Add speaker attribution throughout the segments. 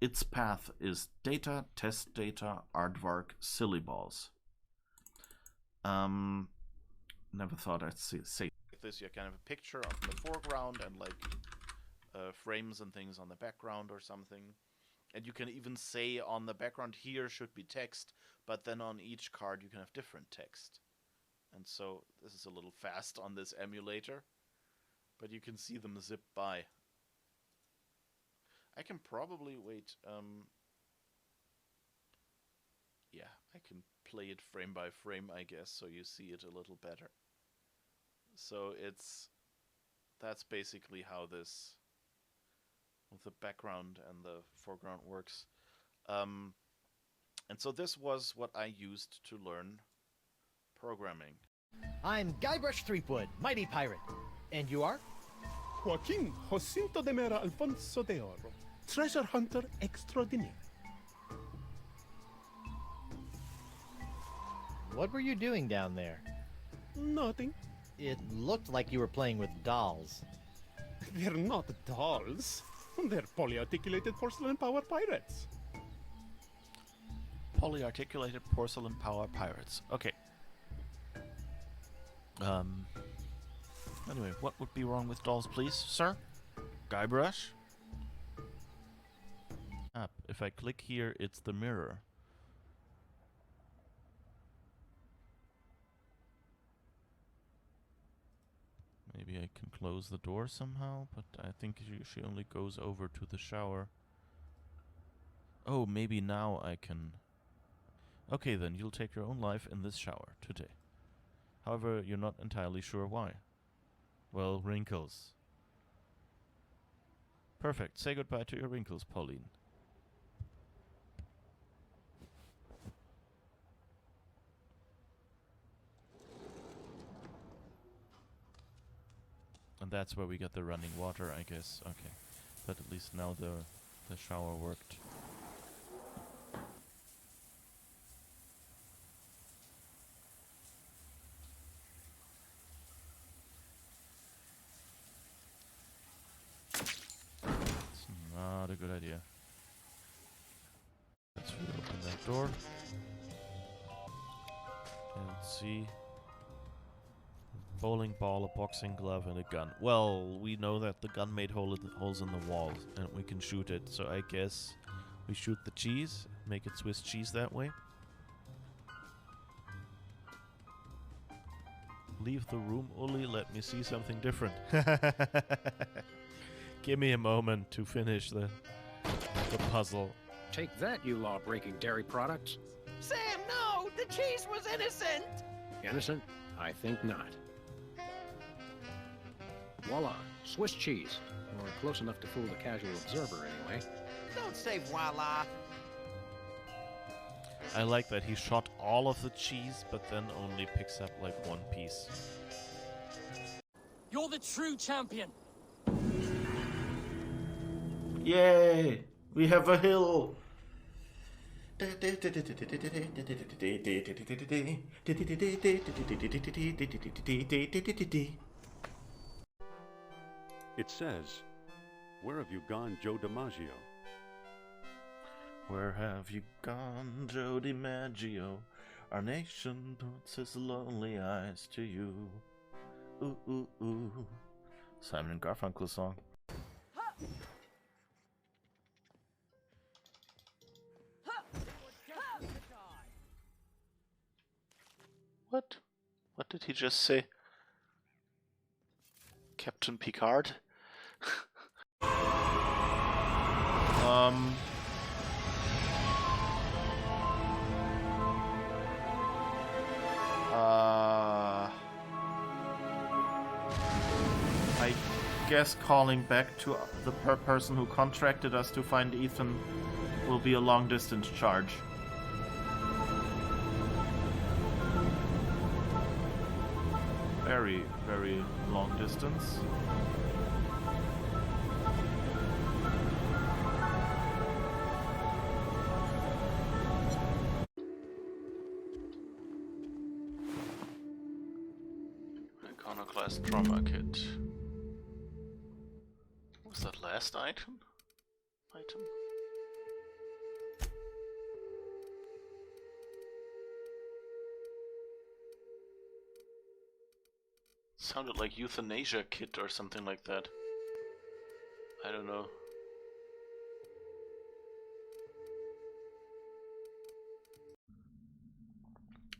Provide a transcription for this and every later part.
Speaker 1: its path is data, test data, aardvark, silly balls. Never thought I'd say like this. You can have a picture on the foreground and like frames and things on the background or something. And you can even say on the background here should be text, but then on each card you can have different text. And so this is a little fast on this emulator, but you can see them zip by. I can probably wait. Yeah, I can play it frame by frame, I guess, so you see it a little better. So that's basically how this with the background and the foreground works. And so this was what I used to learn programming.
Speaker 2: I'm Guybrush Threepwood, mighty pirate. And you are?
Speaker 3: Joaquin Jacinto de Mera Alfonso de Oro, treasure hunter extraordinaire.
Speaker 2: What were you doing down there?
Speaker 3: Nothing.
Speaker 2: It looked like you were playing with dolls.
Speaker 3: They're not dolls. They're polyarticulated porcelain power pirates.
Speaker 1: Polyarticulated porcelain power pirates. Okay. Anyway, what would be wrong with dolls, please, sir? Guybrush? If I click here, it's the mirror. Maybe I can close the door somehow, but I think she only goes over to the shower. Oh, maybe now I can... Okay, then you'll take your own life in this shower today. However, you're not entirely sure why. Well, wrinkles. Perfect. Say goodbye to your wrinkles, Pauline. And that's where we got the running water, I guess. Okay. But at least now the shower worked. It's not a good idea. Let's reopen that door. Okay, let's see. Bowling ball, a boxing glove, and a gun. Well, we know that the gun made holes in the walls, and we can shoot it. So I guess we shoot the cheese, make it Swiss cheese that way. Leave the room, Uli. Let me see something different. Give me a moment to finish the puzzle.
Speaker 4: Take that, you law-breaking dairy products.
Speaker 5: Sam, no! The cheese was innocent!
Speaker 4: Innocent? I think not. Voila, Swiss cheese. Or close enough to fool the casual observer, anyway.
Speaker 5: Don't say voila.
Speaker 1: I like that he shot all of the cheese, but then only picks up like one piece.
Speaker 6: You're the true champion!
Speaker 1: Yay! We have a hill!
Speaker 7: It says, "Where have you gone, Joe DiMaggio?"
Speaker 1: Where have you gone, Joe DiMaggio? Our nation puts his lonely eyes to you. Ooh, ooh, ooh. Simon and Garfunkel song. What? What did he just say? Captain Picard? I guess calling back to the person who contracted us to find Ethan will be a long-distance charge. Very, very long distance. Iconoclast trauma kit. Was that last item? Sounded like euthanasia kit or something like that. I don't know.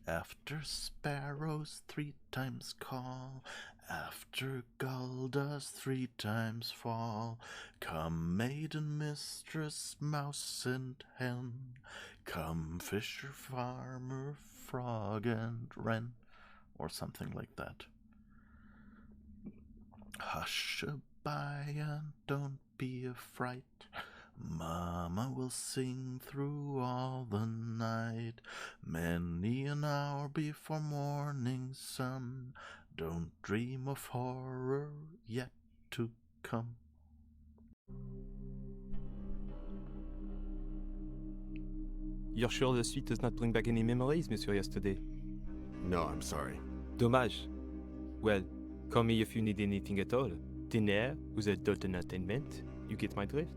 Speaker 1: After sparrows 3 times call, after gull does 3 times fall, come maiden, mistress, mouse and hen, come fisher, farmer, frog and wren, or something like that. Hush a by and don't be a fright, Mama will sing through all the night, many an hour before morning sun. Don't dream of horror yet to come.
Speaker 6: You're sure the suite does not bring back any memories, Monsieur Yesterday?
Speaker 8: No, I'm sorry.
Speaker 6: Dommage. Well, call me if you need anything at all. Dinner with adult entertainment, you get my drift?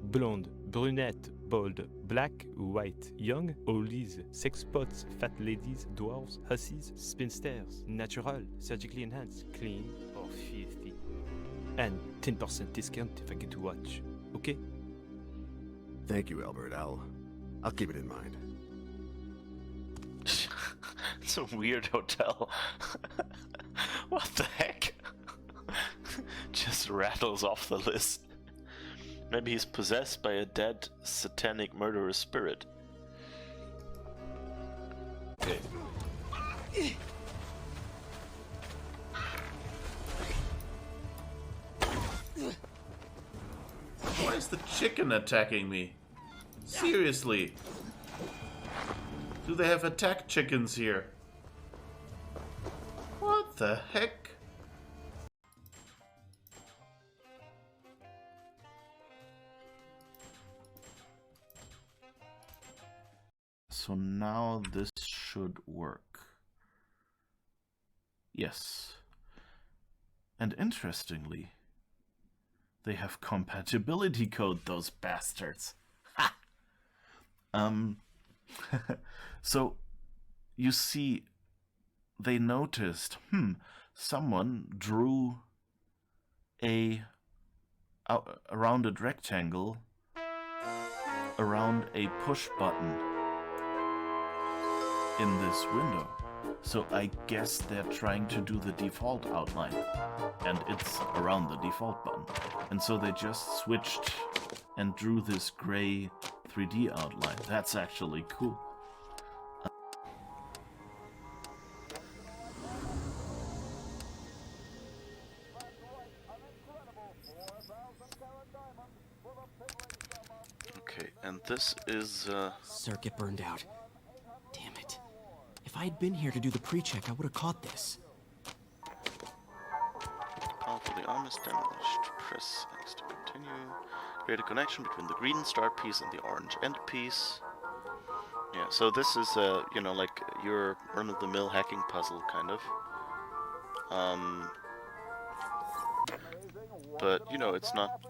Speaker 6: Blonde, brunette, bold, black, white, young, oldies, sex pots, fat ladies, dwarves, hussies, spinsters, natural, surgically enhanced, clean, or filthy. And 10% discount if I get to watch, okay?
Speaker 8: Thank you, Albert. I'll keep it in mind.
Speaker 1: It's a weird hotel. What the heck? Just rattles off the list. Maybe he's possessed by a dead, satanic, murderous spirit. Okay. Why is the chicken attacking me? Seriously. Do they have attack chickens here? What the heck? So now this should work. Yes. And interestingly, they have compatibility code, those bastards. Ha! So, you see, they noticed, someone drew a rounded rectangle around a push button in this window. So I guess they're trying to do the default outline, and it's around the default button. And so they just switched and drew this gray 3D outline. That's actually cool. Okay, and this is
Speaker 9: Circuit burned out. Damn it. If I had been here to do the pre-check, I would have caught this.
Speaker 1: Powerfully arm is damaged. Press X to continue. Create a connection between the green start piece and the orange end piece. Yeah, so this is you know, like your run-of-the-mill hacking puzzle, kind of. But you know, it's not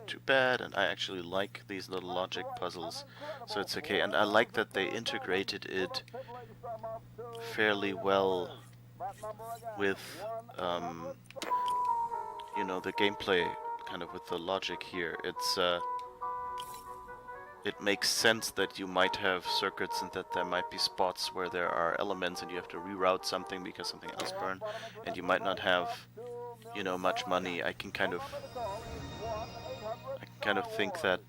Speaker 1: too bad, and I actually like these little logic puzzles, so it's okay. And I like that they integrated it fairly well with you know, the gameplay, kind of with the logic here. It's it makes sense that you might have circuits and that there might be spots where there are elements and you have to reroute something because something else burned, and you might not have, you know, much money. I can kind of think that,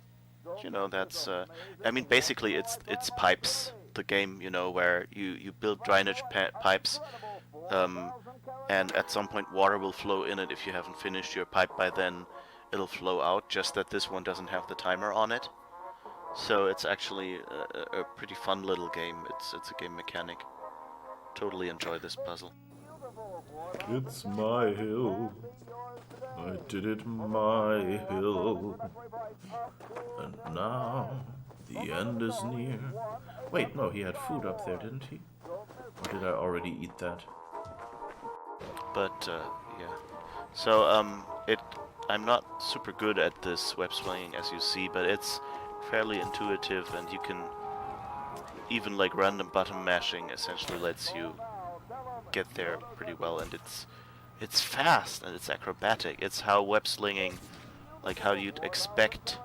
Speaker 1: you know, that's I mean, basically it's pipes, the game, you know, where you build drainage pipes, and at some point water will flow in it. If you haven't finished your pipe by then, it'll flow out, just that this one doesn't have the timer on it. So it's actually a pretty fun little game. It's a game mechanic. Totally enjoy this puzzle. It's my hill. I did it my hill. And now the end is near. Wait, no, he had food up there, didn't he? Or did I already eat that? But yeah. So I'm not super good at this web swinging, as you see, but it's fairly intuitive, and you can even, like, random button mashing essentially lets you get there pretty well, and it's It's fast and it's acrobatic. It's how web slinging, like how you'd expect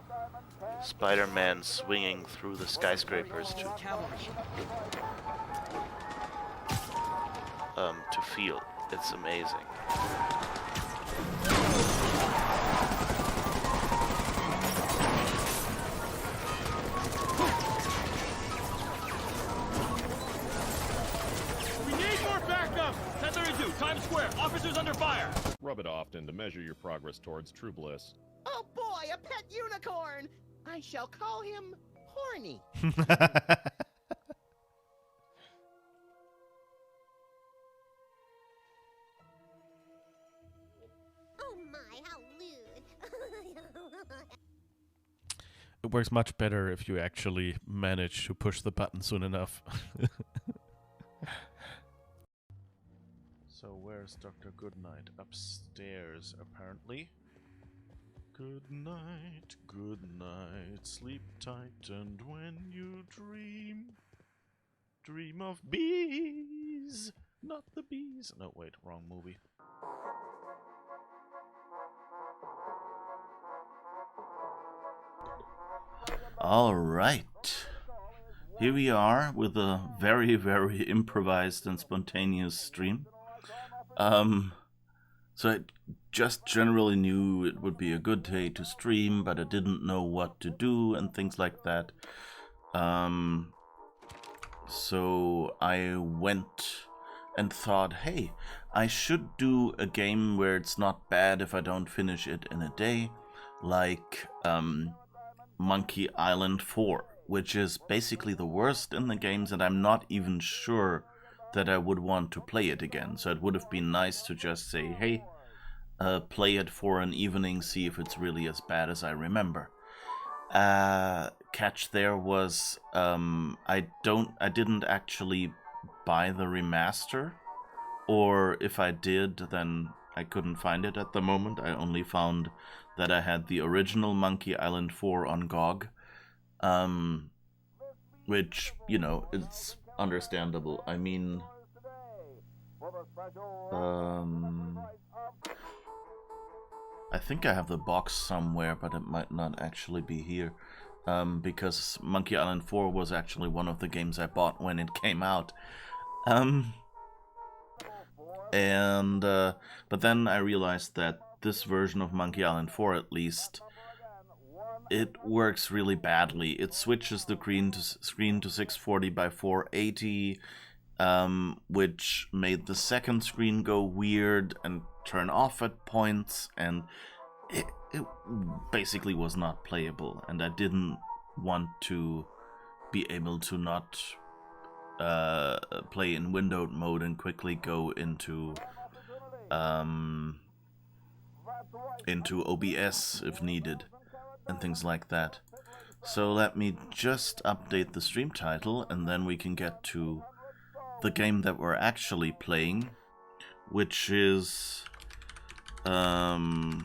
Speaker 1: Spider-Man swinging through the skyscrapers to feel. It's amazing.
Speaker 10: We need more backup! 1032, Times Square, officers under fire!
Speaker 11: Rub it often to measure your progress towards true bliss.
Speaker 5: Oh boy, a pet unicorn! I shall call him Horny.
Speaker 12: Oh my, how lewd.
Speaker 13: It works much better if you actually manage to push the button soon enough. So where's Dr. Goodnight? Upstairs, apparently. Good night, sleep tight, and when you dream of bees, not the bees. No, wait, wrong movie.
Speaker 14: Alright, here we are with a very, very improvised and spontaneous stream. So I just generally knew it would be a good day to stream, but I didn't know what to do and things like that. So I went and thought, hey, I should do a game where it's not bad if I don't finish it in a day, like Monkey Island 4, which is basically the worst in the games, and I'm not even sure that I would want to play it again. So it would have been nice to just say, hey, play it for an evening, see if it's really as bad as I remember. Catch there was I didn't actually buy the remaster, or if I did, then I couldn't find it at the moment. I only found that I had the original Monkey Island 4 on GOG, which, you know, it's understandable. I mean, I think I have the box somewhere, but it might not actually be here, because Monkey Island 4 was actually one of the games I bought when it came out. But then I realized that this version of Monkey Island 4, at least, it works really badly. It switches the screen to 640 by 480, which made the second screen go weird and turn off at points, and it basically was not playable, and I didn't want to be able to not play in windowed mode and quickly go into OBS if needed and things like that. So let me just update the stream title, and then we can get to the game that we're actually playing, which is the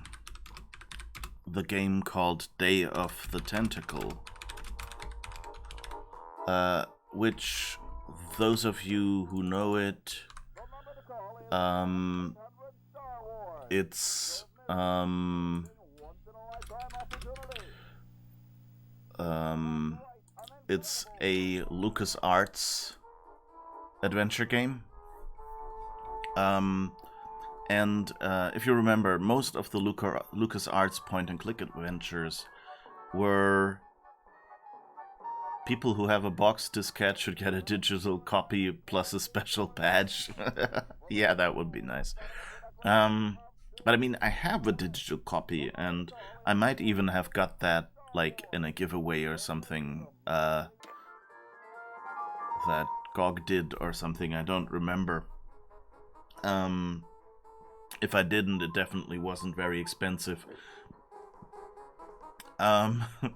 Speaker 14: game called Day of the Tentacle, which, those of you who know it, it's a LucasArts adventure game. And if you remember, most of the LucasArts point-and-click adventures were people who have a box diskette should get a digital copy plus a special badge. Yeah, that would be nice. But I mean, I have a digital copy, and I might even have got that like in a giveaway or something that GOG did or something. I don't remember. If I didn't, it definitely wasn't very expensive. But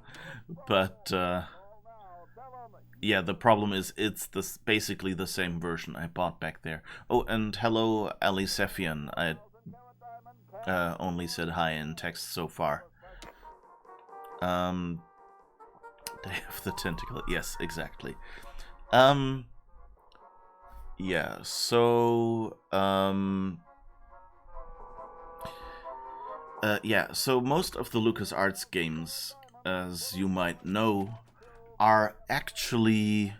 Speaker 14: yeah, the problem is it's basically the same version I bought back there. Oh, and hello, Ali Sephian. I only said hi in text so far. Day of the Tentacle. Yes, exactly. Yeah, so Yeah, so most of the LucasArts games, as you might know, are actually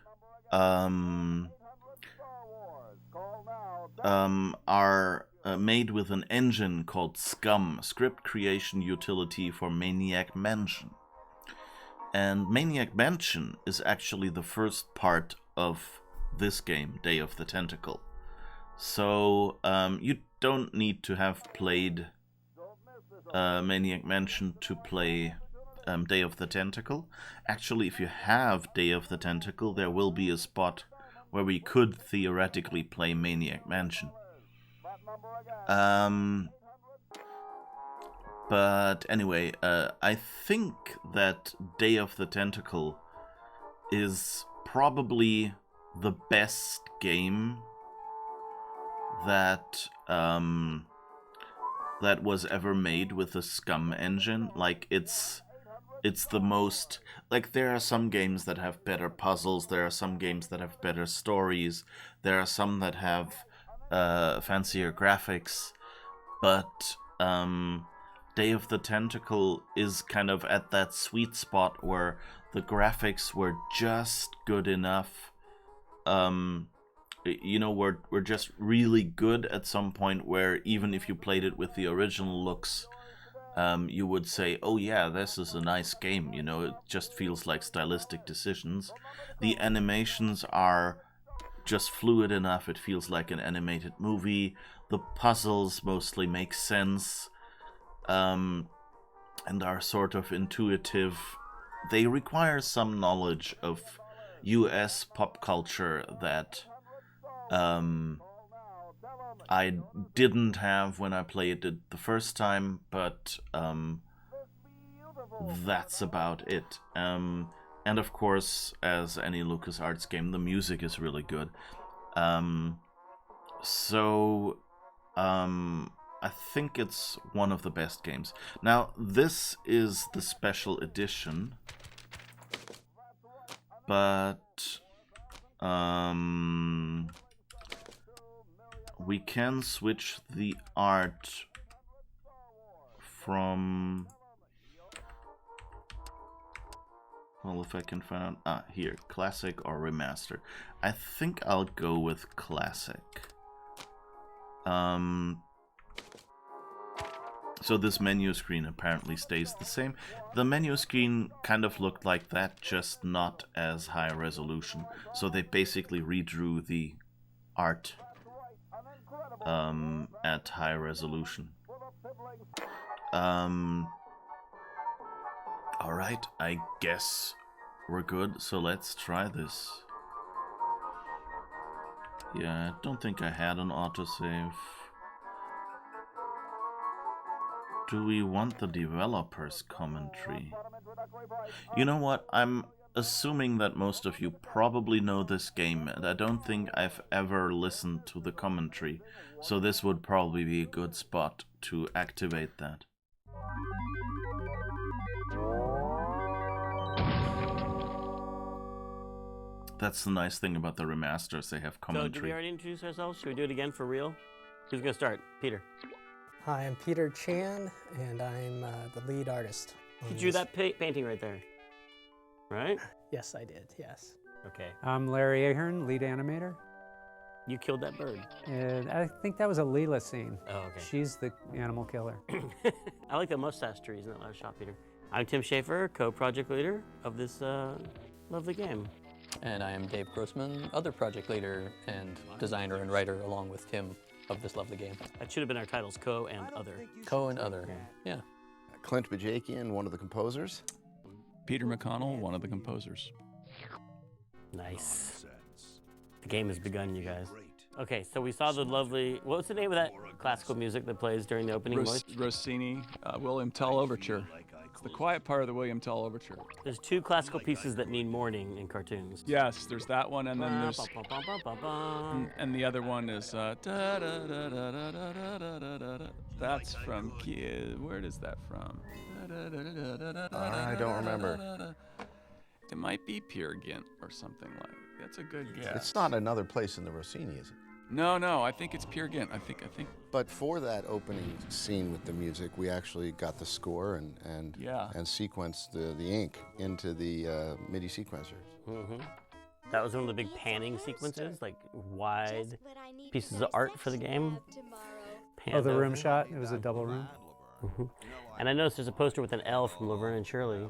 Speaker 14: made with an engine called SCUM, Script Creation Utility for Maniac Mansion. And Maniac Mansion is actually the first part of this game, Day of the Tentacle. So you don't need to have played Maniac Mansion to play Day of the Tentacle. Actually, if you have Day of the Tentacle, there will be a spot where we could theoretically play Maniac Mansion. But anyway, I think that Day of the Tentacle is probably the best game that that was ever made with the SCUM engine. Like, it's the most, like, there are some games that have better puzzles, there are some games that have better stories, there are some that have fancier graphics, but Day of the Tentacle is kind of at that sweet spot where the graphics were just good enough. You know, we're just really good at some point where even if you played it with the original looks, you would say, oh yeah, this is a nice game, you know, it just feels like stylistic decisions. The animations are just fluid enough, it feels like an animated movie. The puzzles mostly make sense, and are sort of intuitive. They require some knowledge of US pop culture that I didn't have when I played it the first time, but that's about it. And of course, as any LucasArts game, the music is really good. So I think it's one of the best games. Now, this is the special edition, but we can switch the art from, well, if I can find, here, classic or remaster. I think I'll go with classic. So this menu screen apparently stays the same. The menu screen kind of looked like that, just not as high resolution. So they basically redrew the art at high resolution. Alright, I guess we're good, so let's try this. Yeah, I don't think I had an autosave. Do we want the developer's commentary? You know what? I'm assuming that most of you probably know this game, and I don't think I've ever listened to the commentary, so this would probably be a good spot to activate that. That's the nice thing about the remasters, they have commentary.
Speaker 15: So, did we already introduce ourselves? Should we do it again for real? Who's gonna start? Peter.
Speaker 16: Hi, I'm Peter Chan, and I'm the lead artist.
Speaker 15: You drew that painting right there, right?
Speaker 16: Yes, I did, yes.
Speaker 15: Okay.
Speaker 17: I'm Larry Ahern, lead animator.
Speaker 15: You killed that bird.
Speaker 17: And I think that was a Leela scene.
Speaker 15: Oh, okay.
Speaker 17: She's the animal killer.
Speaker 15: I like the mustache trees in that last shot, Peter. I'm Tim Schafer, co-project leader of this lovely game.
Speaker 18: And I am Dave Grossman, other project leader and designer and writer along with Tim of this lovely game.
Speaker 15: That should have been our titles, co and other.
Speaker 18: Co and other, yeah.
Speaker 19: Clint Bajakian, one of the composers.
Speaker 20: Peter McConnell, one of the composers.
Speaker 15: Nice. The game has begun, you guys. Okay, so we saw the lovely, what was the name of that classical music that plays during the opening voice?
Speaker 20: Rossini, William Tell Overture. It's the quiet part of the William Tell Overture.
Speaker 15: There's two classical pieces that need mourning in cartoons.
Speaker 20: Yes, there's that one, and then there's, and the other one is, that's from, where is that from?
Speaker 19: I don't remember.
Speaker 20: It might be Peer Gynt or something like that. That's a good guess.
Speaker 19: It's not another place in the Rossini, is it?
Speaker 20: No, I think it's Peer Gynt. I think.
Speaker 19: But for that opening scene with the music, we actually got the score and sequenced the ink into the MIDI sequencers.
Speaker 15: Mm-hmm. That was one of the big panning sequences, like wide pieces of art for the game.
Speaker 17: Oh, the room shot? It was a double room?
Speaker 15: Mm-hmm. And I noticed there's a poster with an L from Laverne and Shirley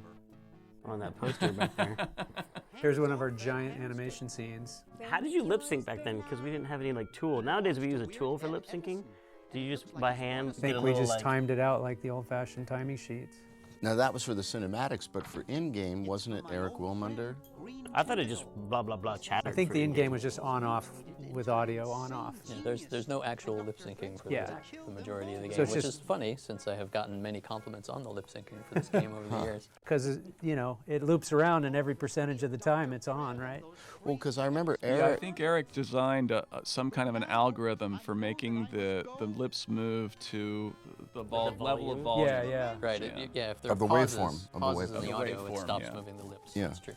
Speaker 15: on that poster back there.
Speaker 17: Here's one of our giant animation scenes.
Speaker 15: How did you lip sync back then? Because we didn't have any like tool. Nowadays we use a tool for lip syncing. Do you just by hand?
Speaker 17: I think we just timed it out like the old-fashioned timing sheets.
Speaker 19: Now that was for the cinematics, but for in-game, wasn't it Eric Wilmunder?
Speaker 15: I thought it just blah blah blah chattered.
Speaker 17: I think the in-game was just on-off with audio on-off.
Speaker 18: Yeah, there's no actual lip syncing for the majority of the game,
Speaker 17: So
Speaker 18: which is funny since I have gotten many compliments on the lip syncing for this game over the years.
Speaker 17: Because, you know, it loops around and every percentage of the time it's on, right?
Speaker 19: Well, because I remember Eric...
Speaker 20: Yeah, I think Eric designed some kind of an algorithm for making the lips move to the level of volume.
Speaker 17: Yeah.
Speaker 18: Right, if there
Speaker 19: Of the
Speaker 18: pauses,
Speaker 19: waveform.
Speaker 18: pauses in the audio,
Speaker 20: waveform,
Speaker 18: it stops
Speaker 20: yeah.
Speaker 18: moving the lips.
Speaker 19: Yeah.
Speaker 18: That's true.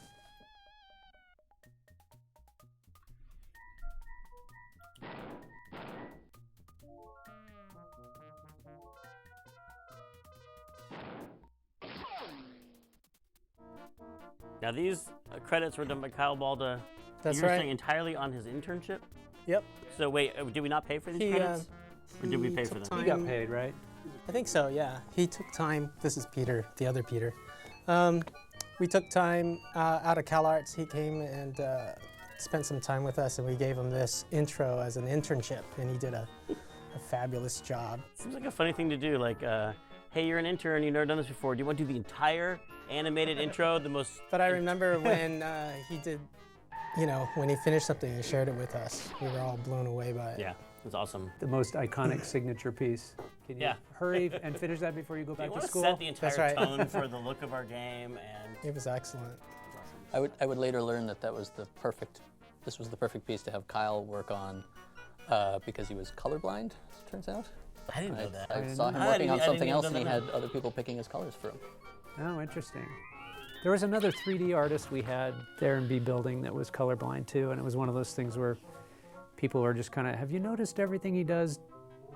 Speaker 15: Now these credits were done by Kyle Balda.
Speaker 16: That's
Speaker 15: You're
Speaker 16: right.
Speaker 15: saying entirely on his internship?
Speaker 16: Yep.
Speaker 15: So wait, did we not pay for these credits? Or did we pay for them?
Speaker 17: You got paid, right?
Speaker 16: I think so, yeah. He took time. This is Peter, the other Peter. We took time out of CalArts. He came and spent some time with us, and we gave him this intro as an internship, and he did a fabulous job.
Speaker 15: Seems like a funny thing to do, like, hey, you're an intern, you've never done this before. Do you want to do the entire animated intro, the most...
Speaker 16: But I remember when he did, you know, when he finished something and shared it with us, we were all blown away by it.
Speaker 15: Yeah, it was awesome.
Speaker 17: The most iconic signature piece. Can you hurry and finish that before you go back to school?
Speaker 15: Set the entire tone for the look of our game, and
Speaker 16: it was excellent.
Speaker 18: I would later learn that this was the perfect piece to have Kyle work on because he was colorblind, as it turns out.
Speaker 15: I didn't know that.
Speaker 18: I saw him working on something else, and he had other people picking his colors for him.
Speaker 17: Oh, interesting. There was another 3D artist we had there in B Building that was colorblind too, and it was one of those things where people were just kind of, have you noticed everything he does?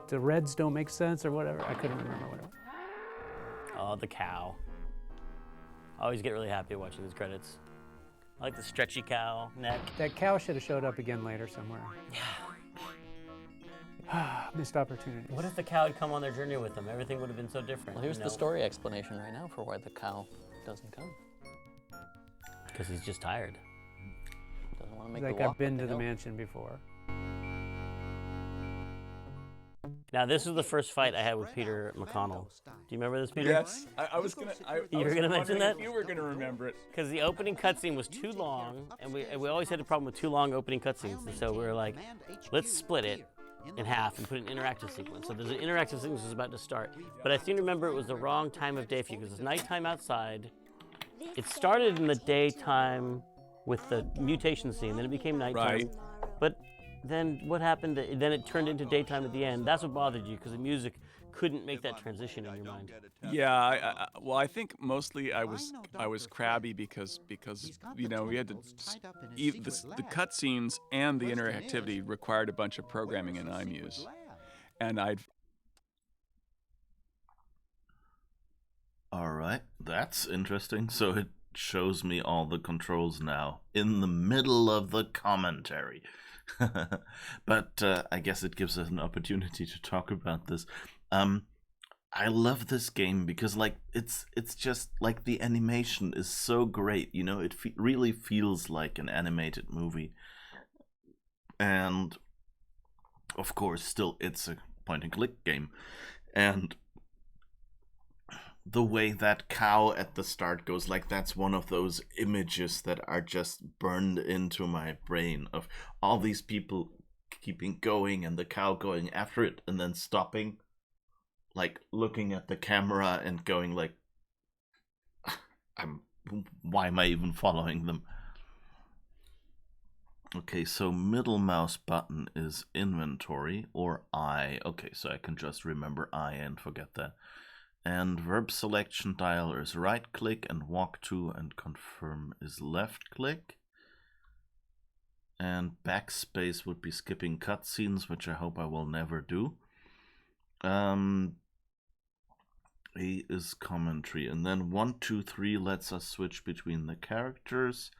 Speaker 17: The reds don't make sense or whatever. I couldn't remember what it was.
Speaker 15: oh, the cow. I always get really happy watching these credits. I like the stretchy cow neck.
Speaker 17: That cow should have showed up again later somewhere. Missed opportunity.
Speaker 15: What if the cow had come on their journey with them? Everything would have been so different.
Speaker 18: Well, here's the story explanation right now for why the cow doesn't come.
Speaker 15: Because he's just tired.
Speaker 18: Doesn't want to make
Speaker 17: Like
Speaker 18: the walk
Speaker 17: I've been
Speaker 18: up
Speaker 17: to the
Speaker 18: hill.
Speaker 17: mansion before.
Speaker 15: Now, this was the first fight I had with Peter McConnell. Do you remember this, Peter?
Speaker 20: Yes, I was gonna.
Speaker 15: You were gonna mention that?
Speaker 20: If you were gonna remember it.
Speaker 15: Because the opening cutscene was too long, and we always had a problem with too long opening cutscenes. And so we were like, let's split it in half and put an interactive sequence. So there's an interactive sequence that's about to start. But I seem to remember it was the wrong time of day for you because it's nighttime outside. It started in the daytime with the mutation scene, then it became nighttime.
Speaker 20: Right.
Speaker 15: But then what happened? Then it turned into daytime at the end. That's what bothered you because the music couldn't make that transition in your mind.
Speaker 20: Yeah, well, I think mostly I was crabby because you know we had to the cutscenes and the interactivity required a bunch of programming in iMuse, and
Speaker 14: All right, that's interesting. So it shows me all the controls now in the middle of the commentary. But I guess it gives us an opportunity to talk about this. I love this game because like it's just like the animation is so great, you know, it really feels like an animated movie. And of course still it's a point and click game, and the way that cow at the start goes, like that's one of those images that are just burned into my brain of all these people keeping going and the cow going after it and then stopping, like looking at the camera and going like, why am I even following them? Okay, so middle mouse button is inventory or I. Okay, so I can just remember I and forget that. And verb selection dialer is right click and walk to and confirm is left click. And backspace would be skipping cutscenes, which I hope I will never do. A is commentary, and then 1, 2, 3 lets us switch between the characters,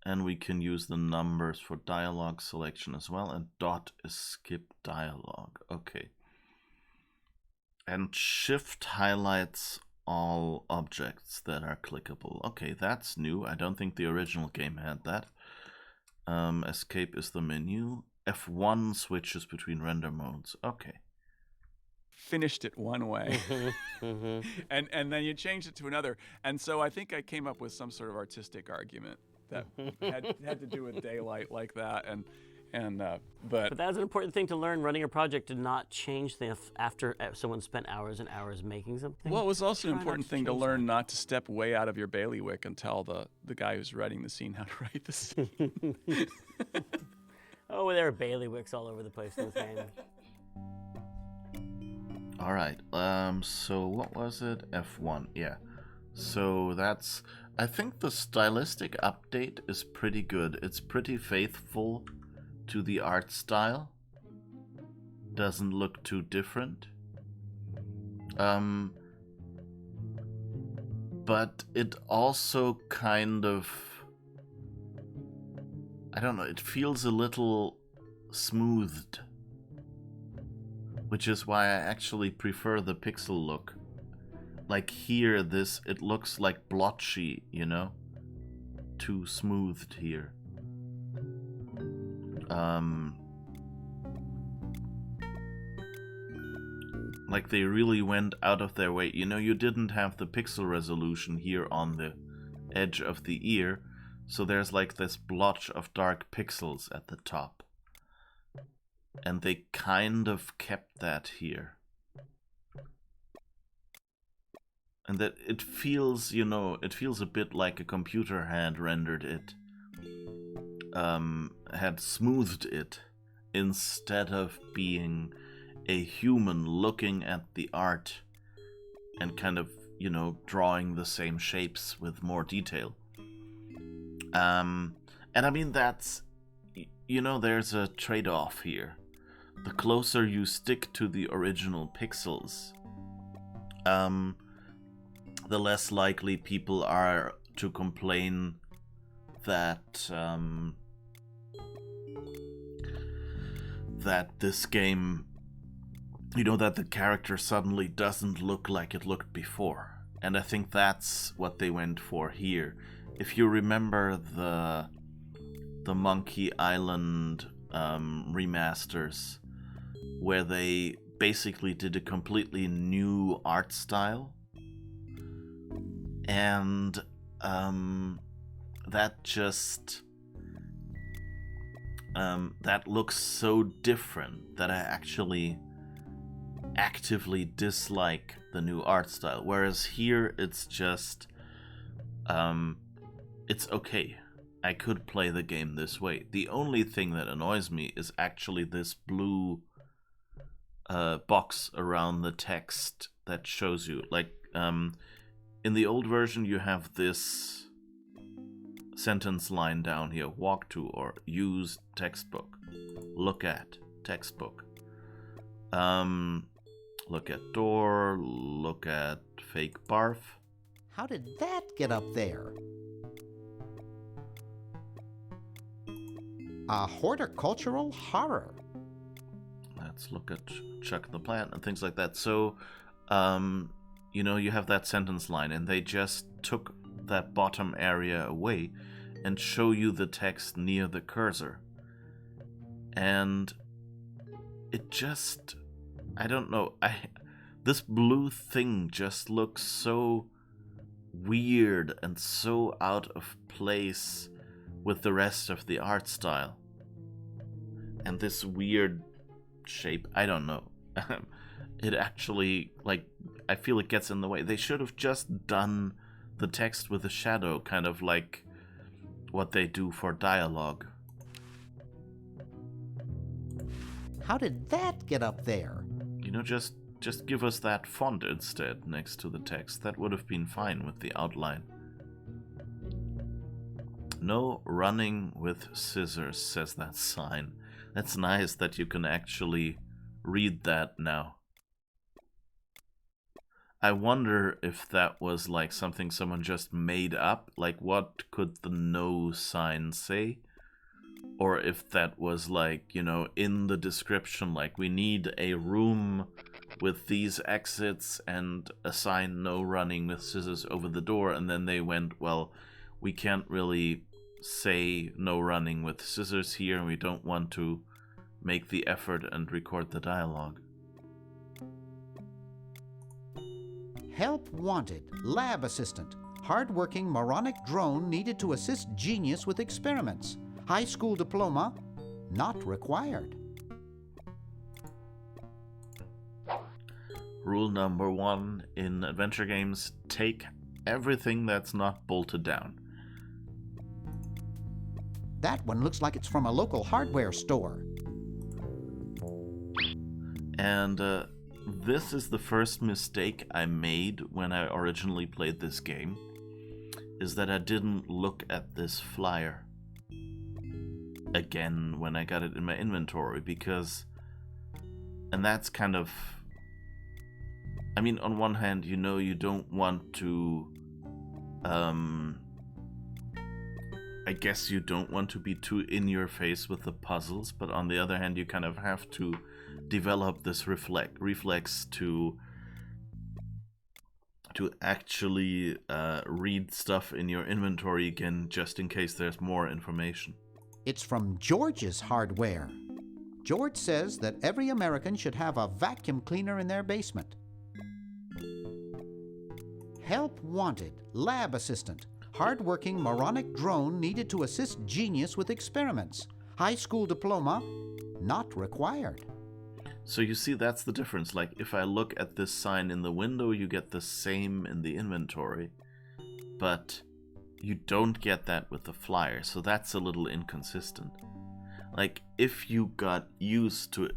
Speaker 14: and we can use the numbers for dialogue selection as well, and dot is skip dialogue. Okay. And shift highlights all objects that are clickable. Okay, that's new. I don't think the original game had that. Escape is the menu. F1 switches between render modes. Okay.
Speaker 20: Finished it one way, and then you changed it to another. And so I think I came up with some sort of artistic argument that had to do with daylight like that. But
Speaker 15: that's an important thing to learn running a project, to not change things after someone spent hours and hours making something.
Speaker 20: Well, it was also an important thing to learn not to step way out of your bailiwick and tell the guy who's writing the scene how to write the scene.
Speaker 15: Oh, there are bailiwicks all over the place in this game.
Speaker 14: All right. So what was it? F1. Yeah. So that's. I think the stylistic update is pretty good. It's pretty faithful to the art style. Doesn't look too different. But it also kind of, I don't know, it feels a little smoothed, which is why I actually prefer the pixel look. Like here, it looks like blotchy, you know? Too smoothed here. Like they really went out of their way. You know, you didn't have the pixel resolution here on the edge of the ear, so there's like this blotch of dark pixels at the top. And they kind of kept that here. And that it feels, you know, it feels a bit like a computer had rendered it. Had smoothed it instead of being a human looking at the art and kind of, you know, drawing the same shapes with more detail. And I mean, that's, you know, there's a trade-off here. The closer you stick to the original pixels, the less likely people are to complain that that this game, you know, that the character suddenly doesn't look like it looked before. And I think that's what they went for here. If you remember the Monkey Island remasters, where they basically did a completely new art style, and that just that looks so different that I actually actively dislike the new art style. Whereas here it's just it's okay. I could play the game this way. The only thing that annoys me is actually this blue box around the text that shows you, like, in the old version you have this sentence line down here: walk to or use textbook, look at textbook, look at door, look at fake barf.
Speaker 5: How did that get up there? A horticultural horror.
Speaker 14: Let's look at Chuck the Plant and things like that. So, you know, you have that sentence line, and they just took that bottom area away and show you the text near the cursor. And it just, I don't know, this blue thing just looks so weird and so out of place with the rest of the art style. And this weird shape, I don't know. It actually, like, I feel it gets in the way. They should have just done the text with a shadow, kind of like what they do for dialogue.
Speaker 5: How did that get up there?
Speaker 14: You know, just give us that font instead next to the text. That would have been fine with the outline. no running with scissors, says that sign. That's nice that you can actually read that now. I wonder if that was like something someone just made up, like what could the no sign say? Or if that was like, you know, in the description, like we need a room with these exits and a sign no running with scissors over the door, and then they went, well, we can't really say no running with scissors here, and we don't want to make the effort and record the dialogue.
Speaker 2: Help wanted. Lab assistant. Hardworking moronic drone needed to assist genius with experiments. High school diploma not required.
Speaker 14: Rule number 1 in adventure games, take everything that's not bolted down.
Speaker 2: That one looks like it's from a local hardware store.
Speaker 14: And this is the first mistake I made when I originally played this game, is that I didn't look at this flyer again when I got it in my inventory, because, and that's kind of, I mean, on one hand, you know, you don't want to, I guess you don't want to be too in your face with the puzzles, but on the other hand, you kind of have to develop this reflex to actually read stuff in your inventory again, just in case there's more information.
Speaker 2: It's from George's Hardware. George says that every American should have a vacuum cleaner in their basement. Help wanted. Lab assistant. Hardworking moronic drone needed to assist genius with experiments. High school diploma not required.
Speaker 14: So you see, that's the difference. Like, if I look at this sign in the window, you get the same in the inventory. But you don't get that with the flyer, so that's a little inconsistent. Like, if you got used to it,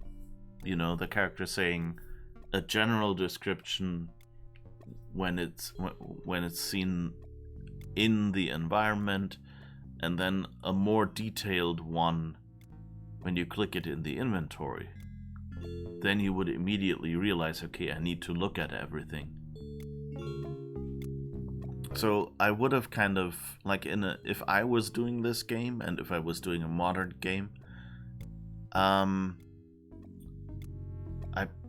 Speaker 14: you know, the character saying a general description when it's seen in the environment, and then a more detailed one when you click it in the inventory, then you would immediately realize, okay, I need to look at everything. So I would have kind of, like, if I was doing this game, and if I was doing a modern game, I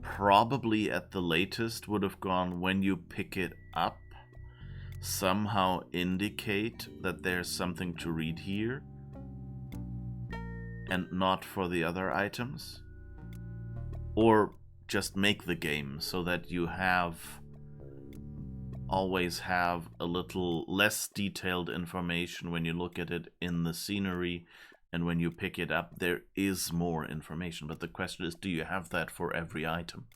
Speaker 14: probably at the latest would have gone, when you pick it up, somehow indicate that there's something to read here, and not for the other items. Or just make the game so that you always have a little less detailed information when you look at it in the scenery, and when you pick it up there is more information. But the question is, do you have that for every item?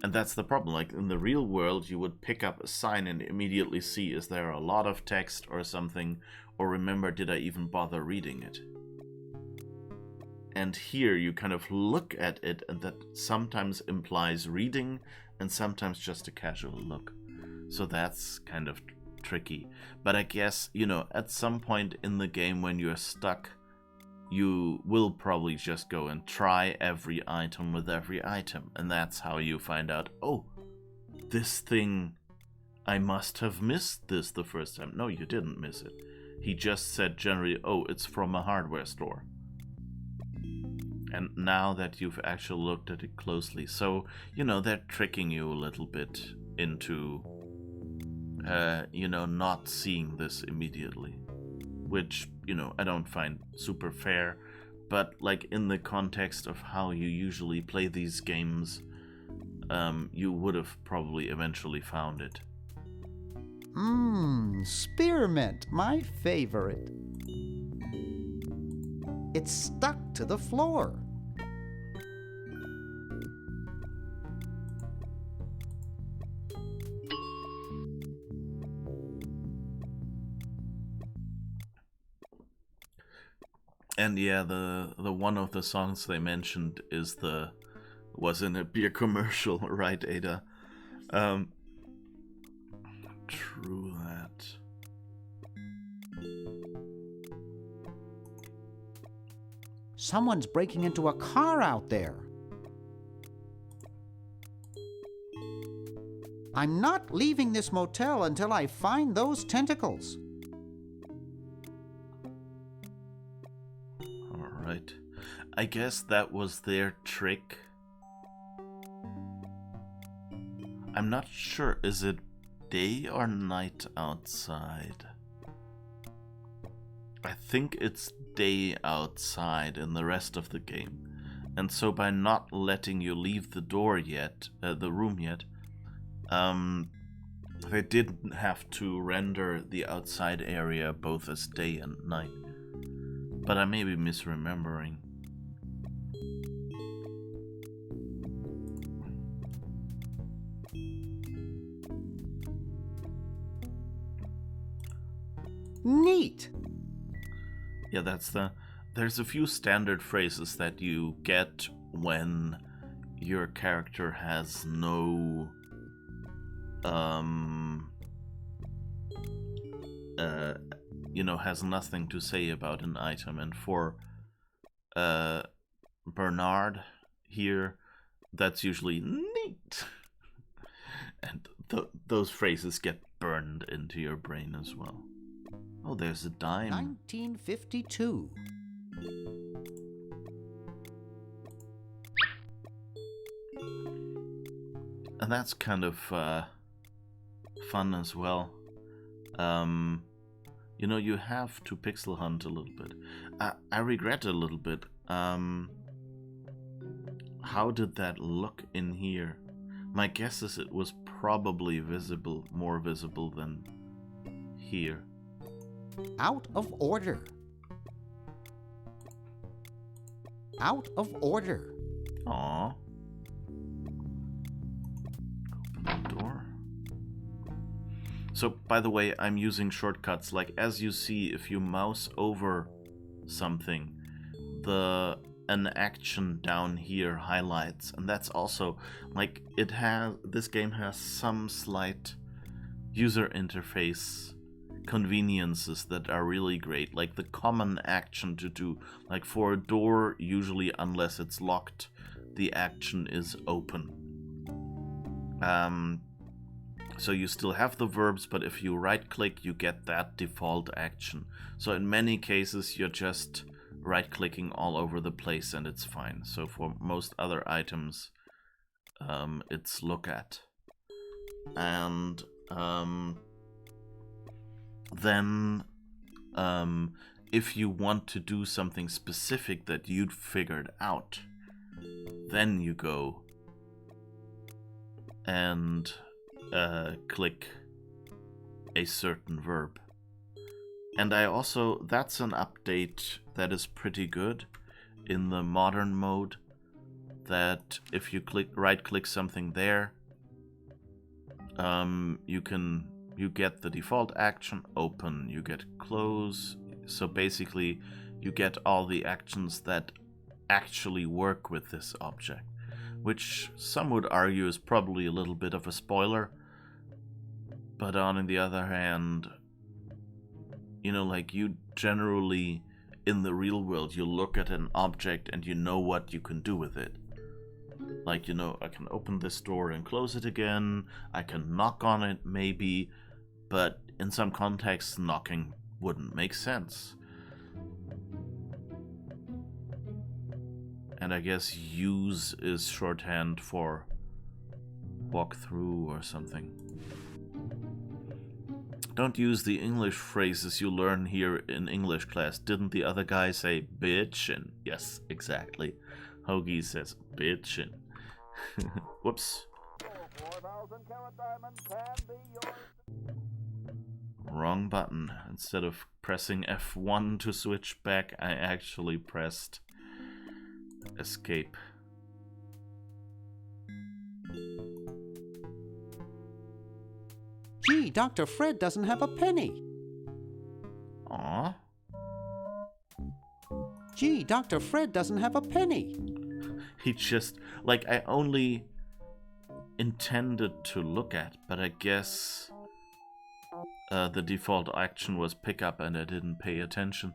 Speaker 14: And that's the problem. Like, in the real world, you would pick up a sign and immediately see, is there a lot of text or something, or remember, did I even bother reading it? And here you kind of look at it, and that sometimes implies reading and sometimes just a casual look. So that's kind of tricky. But I guess, you know, at some point in the game when you're stuck, you will probably just go and try every item with every item. And that's how you find out, oh, this thing, I must have missed this the first time. No, you didn't miss it. He just said generally, oh, it's from a hardware store. And now that you've actually looked at it closely, so, you know, they're tricking you a little bit into, you know, not seeing this immediately. Which, you know, I don't find super fair, but, like, in the context of how you usually play these games, you would have probably eventually found it.
Speaker 2: Spearmint, my favorite. It's stuck to the floor.
Speaker 14: And yeah, the one of the songs they mentioned was in a beer commercial, right, Ada? True that.
Speaker 2: Someone's breaking into a car out there. I'm not leaving this motel until I find those tentacles.
Speaker 14: Alright. I guess that was their trick. I'm not sure, is it day or night outside? I think it's day outside in the rest of the game. And so by not letting you leave the door yet, the room yet, they didn't have to render the outside area both as day and night. But I may be misremembering.
Speaker 2: Neat!
Speaker 14: Yeah, there's a few standard phrases that you get when your character has no has nothing to say about an item. And for Bernard here, that's usually neat. And those phrases get burned into your brain as well. Oh, there's a dime.
Speaker 2: 1952.
Speaker 14: And that's kind of fun as well. You have to pixel hunt a little bit. I regret a little bit. How did that look in here? My guess is it was probably more visible than here.
Speaker 2: Out of order. Out of order.
Speaker 14: Aww. Open the door. So, by the way, I'm using shortcuts. Like, as you see, if you mouse over something, an action down here highlights. And that's also, like, this game has some slight user interface conveniences that are really great, like the common action to do, like for a door, usually unless it's locked, the action is open. So you still have the verbs, but if you right click, you get that default action. So in many cases, you're just right clicking all over the place and it's fine. So for most other items, it's look at. And then if you want to do something specific that you'd figured out, then you go and click a certain verb. And that's an update that is pretty good in the modern mode, that if you right click something there, you get the default action, open, you get close. So basically, you get all the actions that actually work with this object, which some would argue is probably a little bit of a spoiler. But on the other hand, like you generally, in the real world, you look at an object and you know what you can do with it. Like, I can open this door and close it again, I can knock on it maybe, but in some contexts, knocking wouldn't make sense. And I guess use is shorthand for walk through or something. Don't use the English phrases you learn here in English class. Didn't the other guy say bitchin'? Yes, exactly. Hoagie says bitchin'. Whoops. Wrong button. Instead of pressing F1 to switch back, I actually pressed escape.
Speaker 2: Gee, Dr. Fred doesn't have a penny.
Speaker 14: Aw.
Speaker 2: Gee, Dr. Fred doesn't have a penny.
Speaker 14: He just, I only intended to look at, but I guess the default action was pick up and I didn't pay attention.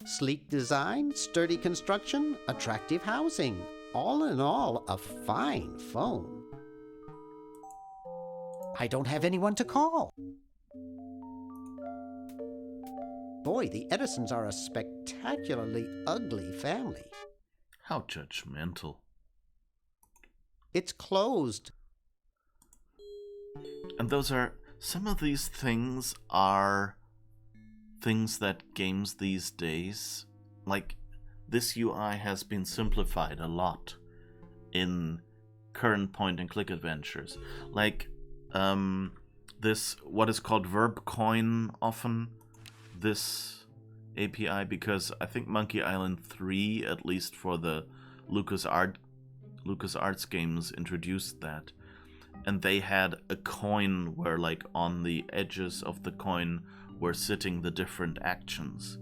Speaker 2: Sleek design, sturdy construction, attractive housing. All in all, a fine phone. I don't have anyone to call. Boy, the Edisons are a spectacularly ugly family.
Speaker 14: How judgmental.
Speaker 2: It's closed.
Speaker 14: And some of these things are things that games these days, like this UI has been simplified a lot in current point-and-click adventures. Like this, what is called verb coin often, this API, because I think Monkey Island 3, at least for the LucasArts games, introduced that. And they had a coin where, like, on the edges of the coin were sitting the different actions.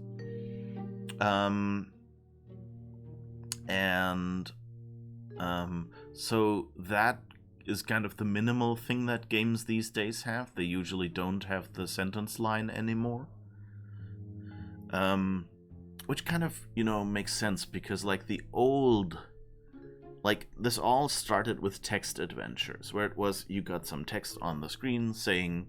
Speaker 14: So that is kind of the minimal thing that games these days have. They usually don't have the sentence line anymore. Which kind of, makes sense, because, like, the old... Like, this all started with text adventures, where it was, you got some text on the screen saying,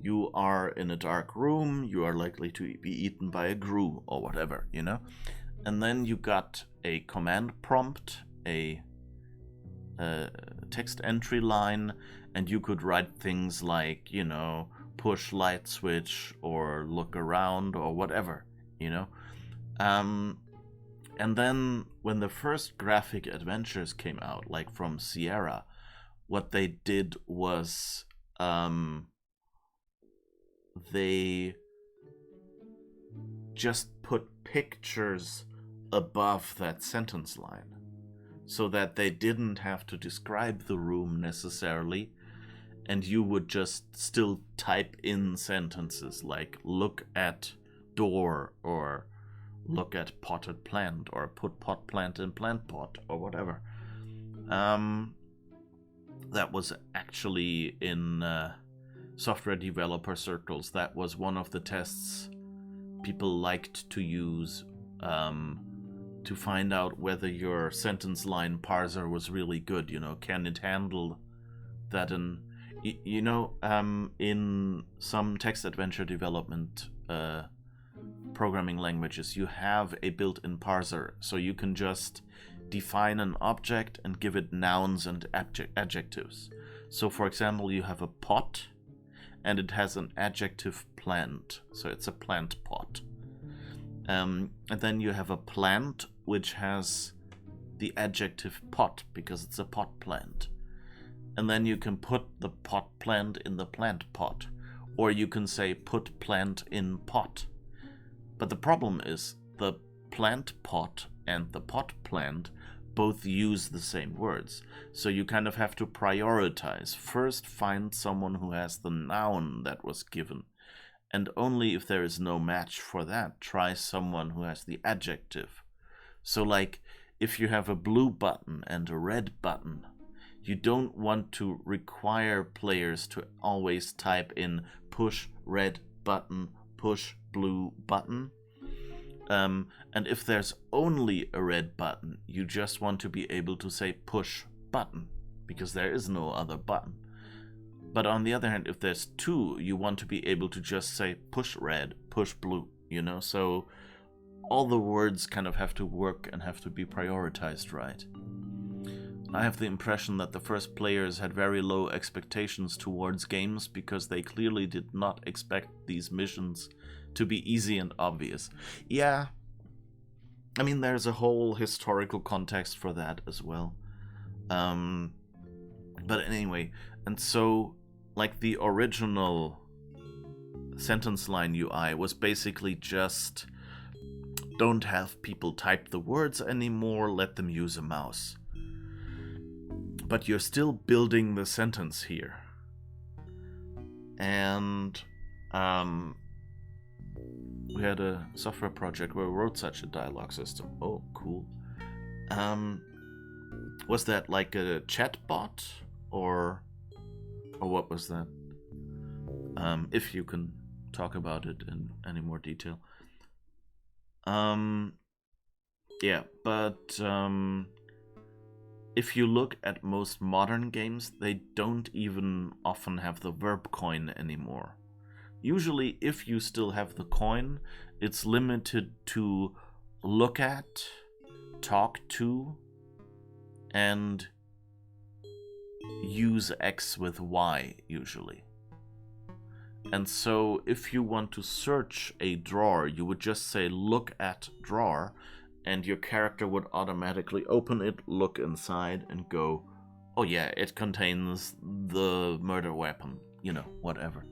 Speaker 14: you are in a dark room, you are likely to be eaten by a grue, or whatever, And then you got a command prompt, a text entry line, and you could write things like, push light switch, or look around, or whatever, And then when the first graphic adventures came out, like from Sierra, what they did was they just put pictures above that sentence line so that they didn't have to describe the room necessarily, and you would just still type in sentences like look at door, or look at potted plant, or put pot plant in plant pot, or whatever. That was actually in software developer circles. That was one of the tests people liked to use to find out whether your sentence line parser was really good. Can it handle that? And in some text adventure development programming languages, you have a built-in parser, so you can just define an object and give it nouns and adjectives. So for example, you have a pot and it has an adjective plant, so it's a plant pot. And then you have a plant which has the adjective pot because it's a pot plant. And then you can put the pot plant in the plant pot, or you can say put plant in pot. But the problem is the plant pot and the pot plant both use the same words. So you kind of have to prioritize. First, find someone who has the noun that was given. And only if there is no match for that, try someone who has the adjective. So like, if you have a blue button and a red button, you don't want to require players to always type in push red button, push blue button. And if there's only a red button, you just want to be able to say push button, because there is no other button. But on the other hand, if there's two, you want to be able to just say push red, push blue, So all the words kind of have to work and have to be prioritized right. I have the impression that the first players had very low expectations towards games because they clearly did not expect these missions to be easy and obvious. Yeah, I mean, there's a whole historical context for that as well. But anyway, and so, like, the original sentence line UI was basically just don't have people type the words anymore, let them use a mouse. But you're still building the sentence here. And we had a software project where we wrote such a dialogue system. Oh, cool. Was that like a chat bot, or what was that? If you can talk about it in any more detail. Yeah, but if you look at most modern games, they don't even often have the verb coin anymore. Usually, if you still have the coin, it's limited to look at, talk to, and use X with Y, usually. And so, if you want to search a drawer, you would just say look at drawer, and your character would automatically open it, look inside, and go, oh yeah, it contains the murder weapon, you know, whatever.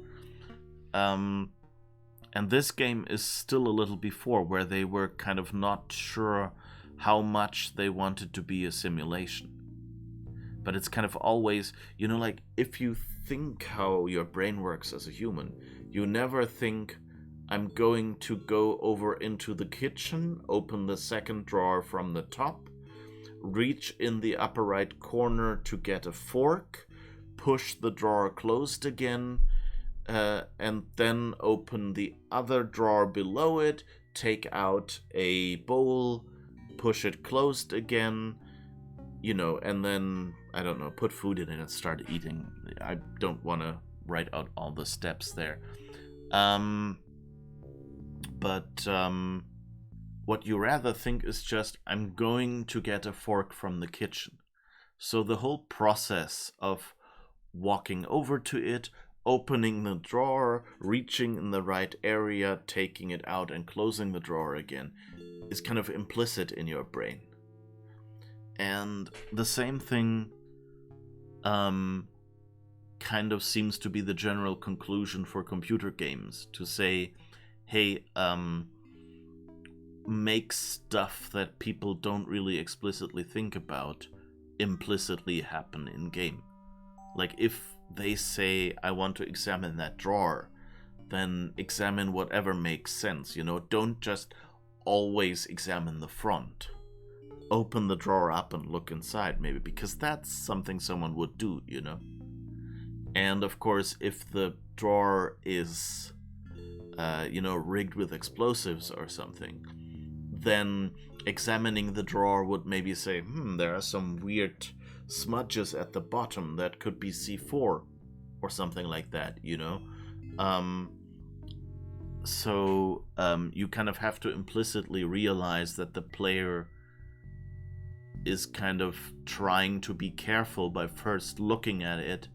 Speaker 14: And this game is still a little before, where they were kind of not sure how much they wanted to be a simulation. But it's kind of always, you know, like, if you think how your brain works as a human, you never think, I'm going to go over into the kitchen, open the second drawer from the top, reach in the upper right corner to get a fork, push the drawer closed again, and then open the other drawer below it, take out a bowl, push it closed again, you know, and then, I don't know, put food in it and start eating. I don't want to write out all the steps there. But what you rather think is just, I'm going to get a fork from the kitchen. So the whole process of walking over to it, opening the drawer, reaching in the right area, taking it out and closing the drawer again is kind of implicit in your brain. And the same thing kind of seems to be the general conclusion for computer games, to say, hey, make stuff that people don't really explicitly think about implicitly happen in game. Like, if they say, I want to examine that drawer, then examine whatever makes sense, you know? Don't just always examine the front. Open the drawer up and look inside, maybe, because that's something someone would do, you know? And of course, if the drawer is, you know, rigged with explosives or something, then examining the drawer would maybe say, there are some weird smudges at the bottom that could be C4 or something like that, you know? So you kind of have to implicitly realize that the player is kind of trying to be careful by first looking at it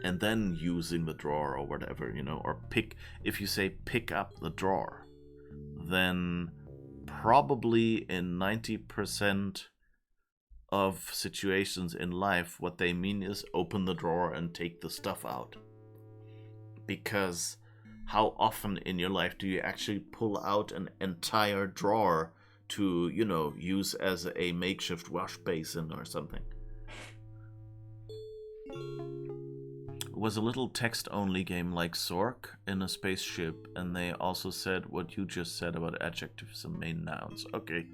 Speaker 14: and then using the drawer or whatever, you know, or if you say pick up the drawer, then probably in 90% of situations in life, what they mean is open the drawer and take the stuff out. Because how often in your life do you actually pull out an entire drawer to, you know, use as a makeshift wash basin or something? It was a little text-only game like Zork in a spaceship, and they also said what you just said about adjectives and main nouns. Okay.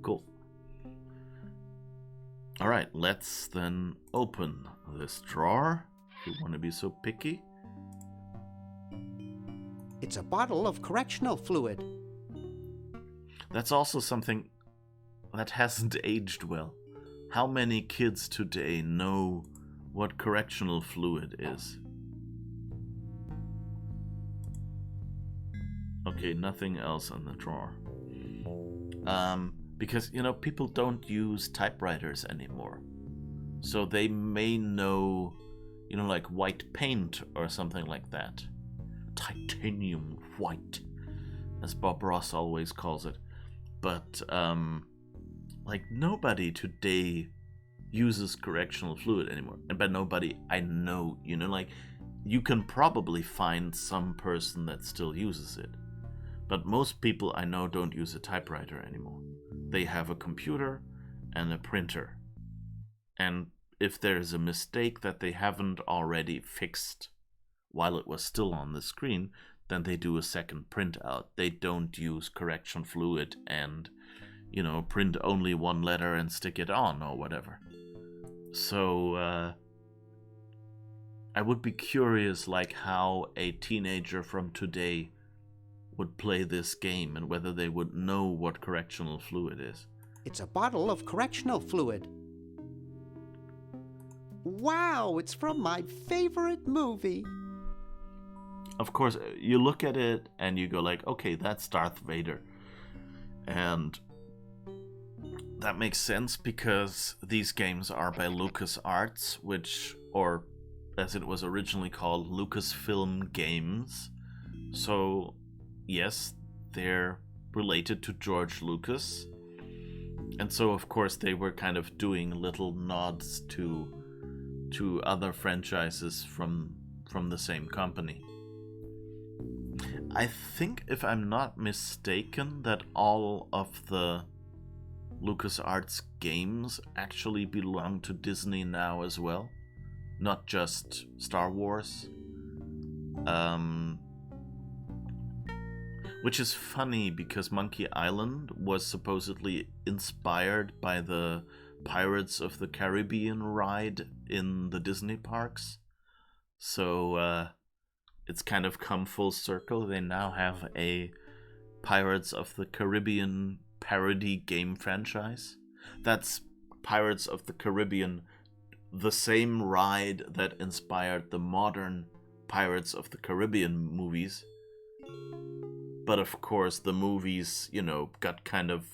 Speaker 14: Cool. Alright, let's then open this drawer, if you want to be so picky.
Speaker 2: It's a bottle of correctional fluid.
Speaker 14: That's also something that hasn't aged well. How many kids today know what correctional fluid is? Okay, nothing else in the drawer. Because, you know, people don't use typewriters anymore. So they may know, you know, like white paint or something like that. Titanium white, as Bob Ross always calls it. But, like, nobody today uses correctional fluid anymore. And by nobody, I know, you know, like, you can probably find some person that still uses it. But most people I know don't use a typewriter anymore. They have a computer and a printer. And if there's a mistake that they haven't already fixed while it was still on the screen, then they do a second print out. They don't use correction fluid and, you know, print only one letter and stick it on or whatever. So, I would be curious, like, how a teenager from today would play this game and whether they would know what correctional fluid is.
Speaker 2: It's a bottle of correctional fluid. Wow, it's from my favorite movie.
Speaker 14: Of course, you look at it and you go like, okay, that's Darth Vader. And that makes sense because these games are by LucasArts, which, or as it was originally called, Lucasfilm Games. So, yes, they're related to George Lucas. And so, of course, they were kind of doing little nods to other franchises from the same company. I think, if I'm not mistaken, that all of the LucasArts games actually belong to Disney now as well. Not just Star Wars. Which is funny because Monkey Island was supposedly inspired by the Pirates of the Caribbean ride in the Disney parks. So it's kind of come full circle. They now have a Pirates of the Caribbean parody game franchise. That's Pirates of the Caribbean, the same ride that inspired the modern Pirates of the Caribbean movies. But of course, the movies, you know, got kind of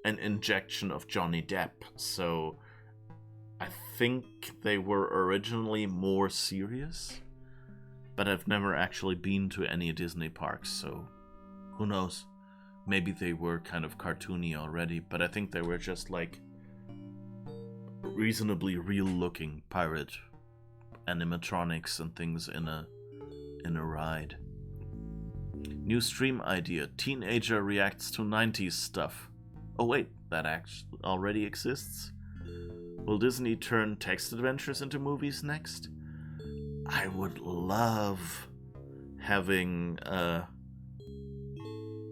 Speaker 14: an injection of Johnny Depp. So I think they were originally more serious. But I've never actually been to any Disney parks, so who knows? Maybe they were kind of cartoony already, but I think they were just like reasonably real-looking pirate animatronics and things in a ride. New stream idea: teenager reacts to 90s stuff. Oh wait, that actually already exists? Will Disney turn text adventures into movies next? I would love having, I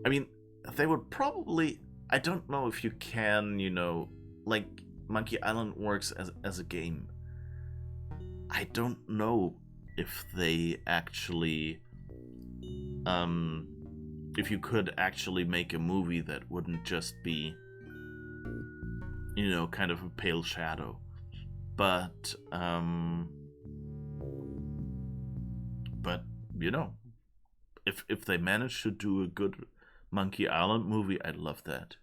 Speaker 14: mean, they would probably, I don't know if you can, you know, like Monkey Island works as a game. I don't know if they actually, if you could actually make a movie that wouldn't just be, you know, kind of a pale shadow. But, you know, if they manage to do a good Monkey Island movie, I'd love that.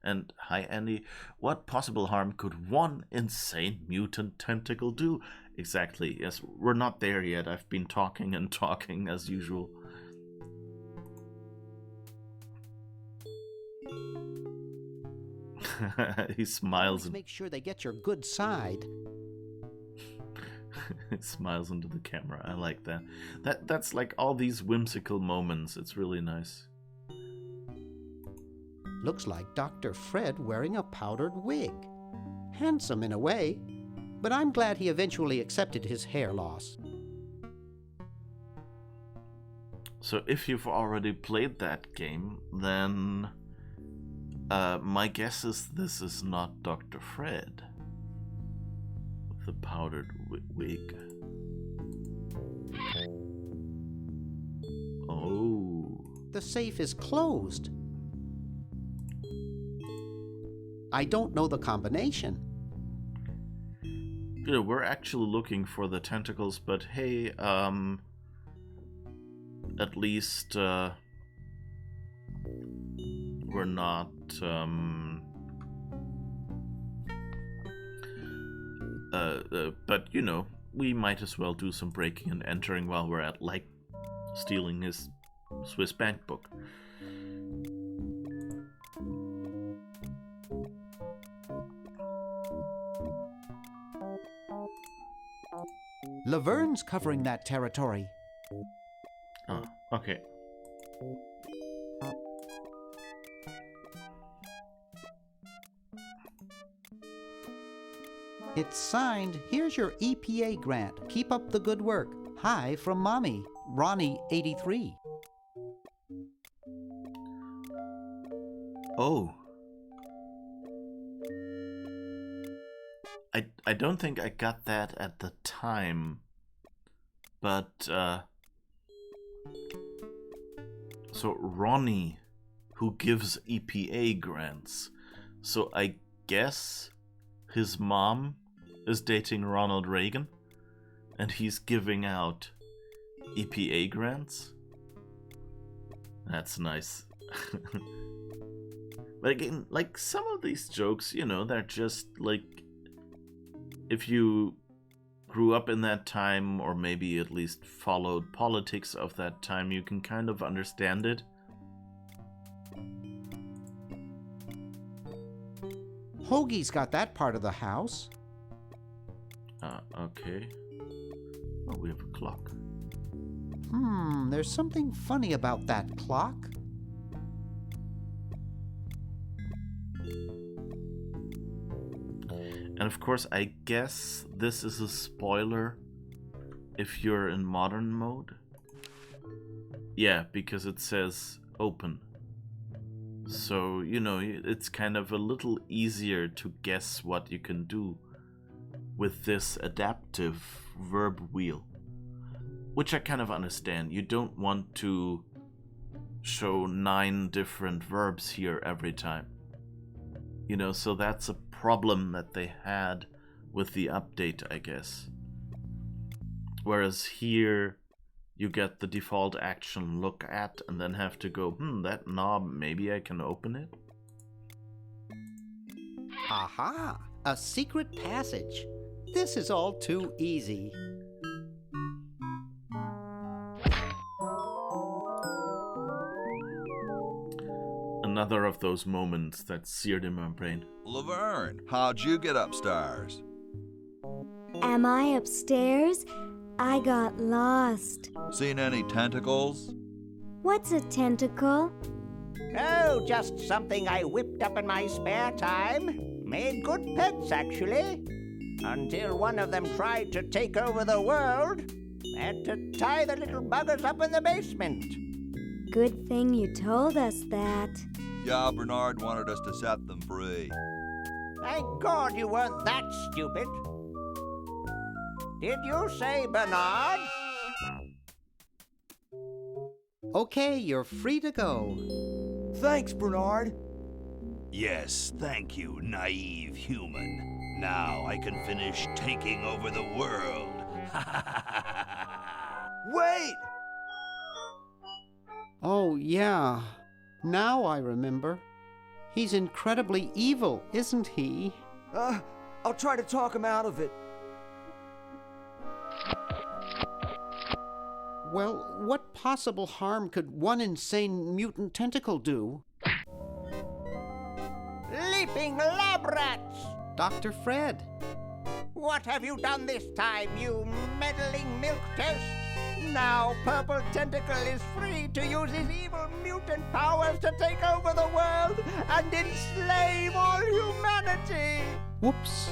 Speaker 14: And hi Andy, what possible harm could one insane mutant tentacle do? Exactly, yes, we're not there yet. I've been talking and talking as usual. He smiles.
Speaker 2: Always make sure they get your good side.
Speaker 14: It smiles into the camera. I like that. That's like all these whimsical moments. It's really nice.
Speaker 2: Looks like Dr. Fred wearing a powdered wig. Handsome in a way, but I'm glad he eventually accepted his hair loss.
Speaker 14: So if you've already played that game, then my guess is this is not Dr. Fred. The powdered wig. Oh.
Speaker 2: The safe is closed. I don't know the combination.
Speaker 14: You know, we're actually looking for the tentacles, but hey, at least we're not but you know, we might as well do some breaking and entering while we're at, like, stealing his Swiss bank book.
Speaker 2: Laverne's covering that territory.
Speaker 14: Oh, okay.
Speaker 2: It's signed, here's your EPA grant. Keep up the good work. Hi from Mommy, Ronnie 83.
Speaker 14: Oh. I don't think I got that at the time But, so Ronnie, who gives EPA grants. So I guess his mom is dating Ronald Reagan, and he's giving out EPA grants? That's nice. But again, like, some of these jokes, you know, they're just, like, if you grew up in that time, or maybe at least followed politics of that time, you can kind of understand it.
Speaker 2: Hoagie's got that part of the house.
Speaker 14: Okay. Oh, we have a clock.
Speaker 2: There's something funny about that clock.
Speaker 14: And of course, I guess this is a spoiler if you're in modern mode. Yeah, because it says open. So, you know, it's kind of a little easier to guess what you can do with this adaptive verb wheel. Which I kind of understand. You don't want to show 9 different verbs here every time. You know, so that's a problem that they had with the update, I guess. Whereas here, you get the default action look at and then have to go, that knob, maybe I can open it?
Speaker 2: Aha! A secret passage. This is all too easy.
Speaker 14: Another of those moments that seared in my brain.
Speaker 21: Laverne, how'd you get upstairs?
Speaker 22: Am I upstairs? I got lost.
Speaker 21: Seen any tentacles?
Speaker 22: What's a tentacle?
Speaker 5: Oh, just something I whipped up in my spare time. Made good pets, actually. Until one of them tried to take over the world. Had to tie the little buggers up in the basement.
Speaker 22: Good thing you told us that.
Speaker 21: Yeah, Bernard wanted us to set them free.
Speaker 5: Thank God you weren't that stupid. Did you say Bernard?
Speaker 2: Okay, you're free to go.
Speaker 23: Thanks, Bernard. Yes, thank you, naive human. Now I can finish taking over the world. Wait!
Speaker 2: Oh, yeah. Now I remember. He's incredibly evil, isn't he?
Speaker 23: I'll try to talk him out of it.
Speaker 2: Well, what possible harm could one insane mutant tentacle do?
Speaker 5: Leaping lab rats!
Speaker 2: Dr. Fred.
Speaker 5: What have you done this time, you meddling milk toast? Now Purple Tentacle is free to use his evil mutant powers to take over the world and enslave all humanity!
Speaker 2: Whoops.